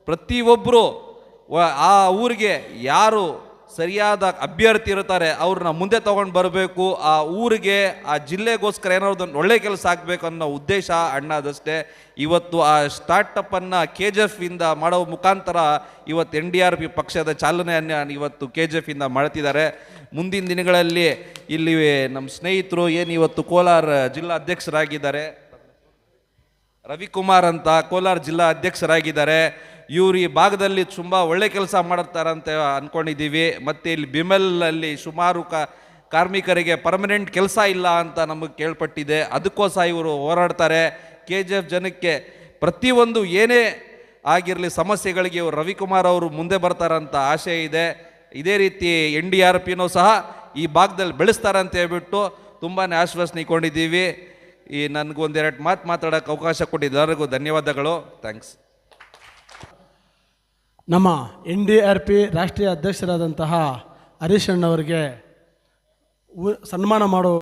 ಪ್ರತಿಯೊಬ್ಬರು ಆ ಊರಿಗೆ ಯಾರು ಸರಿಯಾದ ಅಭ್ಯರ್ಥಿ ಇರ್ತಾರೆ ಅವ್ರನ್ನ ಮುಂದೆ ತೊಗೊಂಡು ಬರಬೇಕು. ಆ ಊರಿಗೆ, ಆ ಜಿಲ್ಲೆಗೋಸ್ಕರ ಏನಾದ್ರು ಒಂದು ಒಳ್ಳೆ ಕೆಲಸ ಆಗಬೇಕು ಅನ್ನೋ ಉದ್ದೇಶ ಅಣ್ಣದಷ್ಟೇ. ಇವತ್ತು ಆ ಸ್ಟಾರ್ಟಪ್ಪನ್ನು KGF ಇಂದ ಮಾಡೋ ಮುಖಾಂತರ ಇವತ್ತು NDRP ಪಕ್ಷದ ಚಾಲನೆಯನ್ನು ಇವತ್ತು KGF ಇಂದ ಮಾಡ್ತಿದ್ದಾರೆ. ಮುಂದಿನ ದಿನಗಳಲ್ಲಿ ಇಲ್ಲಿ ನಮ್ಮ ಸ್ನೇಹಿತರು ಏನು ಇವತ್ತು ಕೋಲಾರ ಜಿಲ್ಲಾ ಅಧ್ಯಕ್ಷರಾಗಿದ್ದಾರೆ, ರವಿಕುಮಾರ್ ಅಂತ ಕೋಲಾರ ಜಿಲ್ಲಾ ಅಧ್ಯಕ್ಷರಾಗಿದ್ದಾರೆ. ಇವರು ಈ ಭಾಗದಲ್ಲಿ ತುಂಬ ಒಳ್ಳೆ ಕೆಲಸ ಮಾಡುತ್ತಾರಂತ ಅಂದ್ಕೊಂಡಿದ್ದೀವಿ. ಮತ್ತು ಇಲ್ಲಿ ಬಿಮಲಲ್ಲಿ ಸುಮಾರು ಕಾರ್ಮಿಕರಿಗೆ ಪರ್ಮನೆಂಟ್ ಕೆಲಸ ಇಲ್ಲ ಅಂತ ನಮಗೆ ಕೇಳ್ಪಟ್ಟಿದೆ. ಅದಕ್ಕೋಸ್ಕರ ಇವರು ಹೋರಾಡ್ತಾರೆ. KGF ಜನಕ್ಕೆ ಪ್ರತಿಯೊಂದು ಏನೇ ಆಗಿರಲಿ ಸಮಸ್ಯೆಗಳಿಗೆ ಇವರು ರವಿಕುಮಾರ್ ಅವರು ಮುಂದೆ ಬರ್ತಾರಂತ ಆಶೆ ಇದೆ. ಇದೇ ರೀತಿ NDRPನೂ ಸಹ ಈ ಭಾಗದಲ್ಲಿ ಬೆಳೆಸ್ತಾರೆ ಅಂತ ಹೇಳ್ಬಿಟ್ಟು ತುಂಬಾ ಆಶ್ವಾಸನೆ ಇಟ್ಕೊಂಡಿದ್ದೀವಿ. ಈ ನನಗೊಂದೆರಡು ಮಾತಾಡೋಕ್ಕೆ ಅವಕಾಶ ಕೊಟ್ಟಿದ್ದೆಲ್ಲರಿಗೂ ಧನ್ಯವಾದಗಳು. ಥ್ಯಾಂಕ್ಸ್. ನಮ್ಮ NDRP ರಾಷ್ಟ್ರೀಯ ಅಧ್ಯಕ್ಷರಾದಂತಹ ಹರೀಶ್ ಅಣ್ಣವರಿಗೆ ಸನ್ಮಾನ ಮಾಡೋ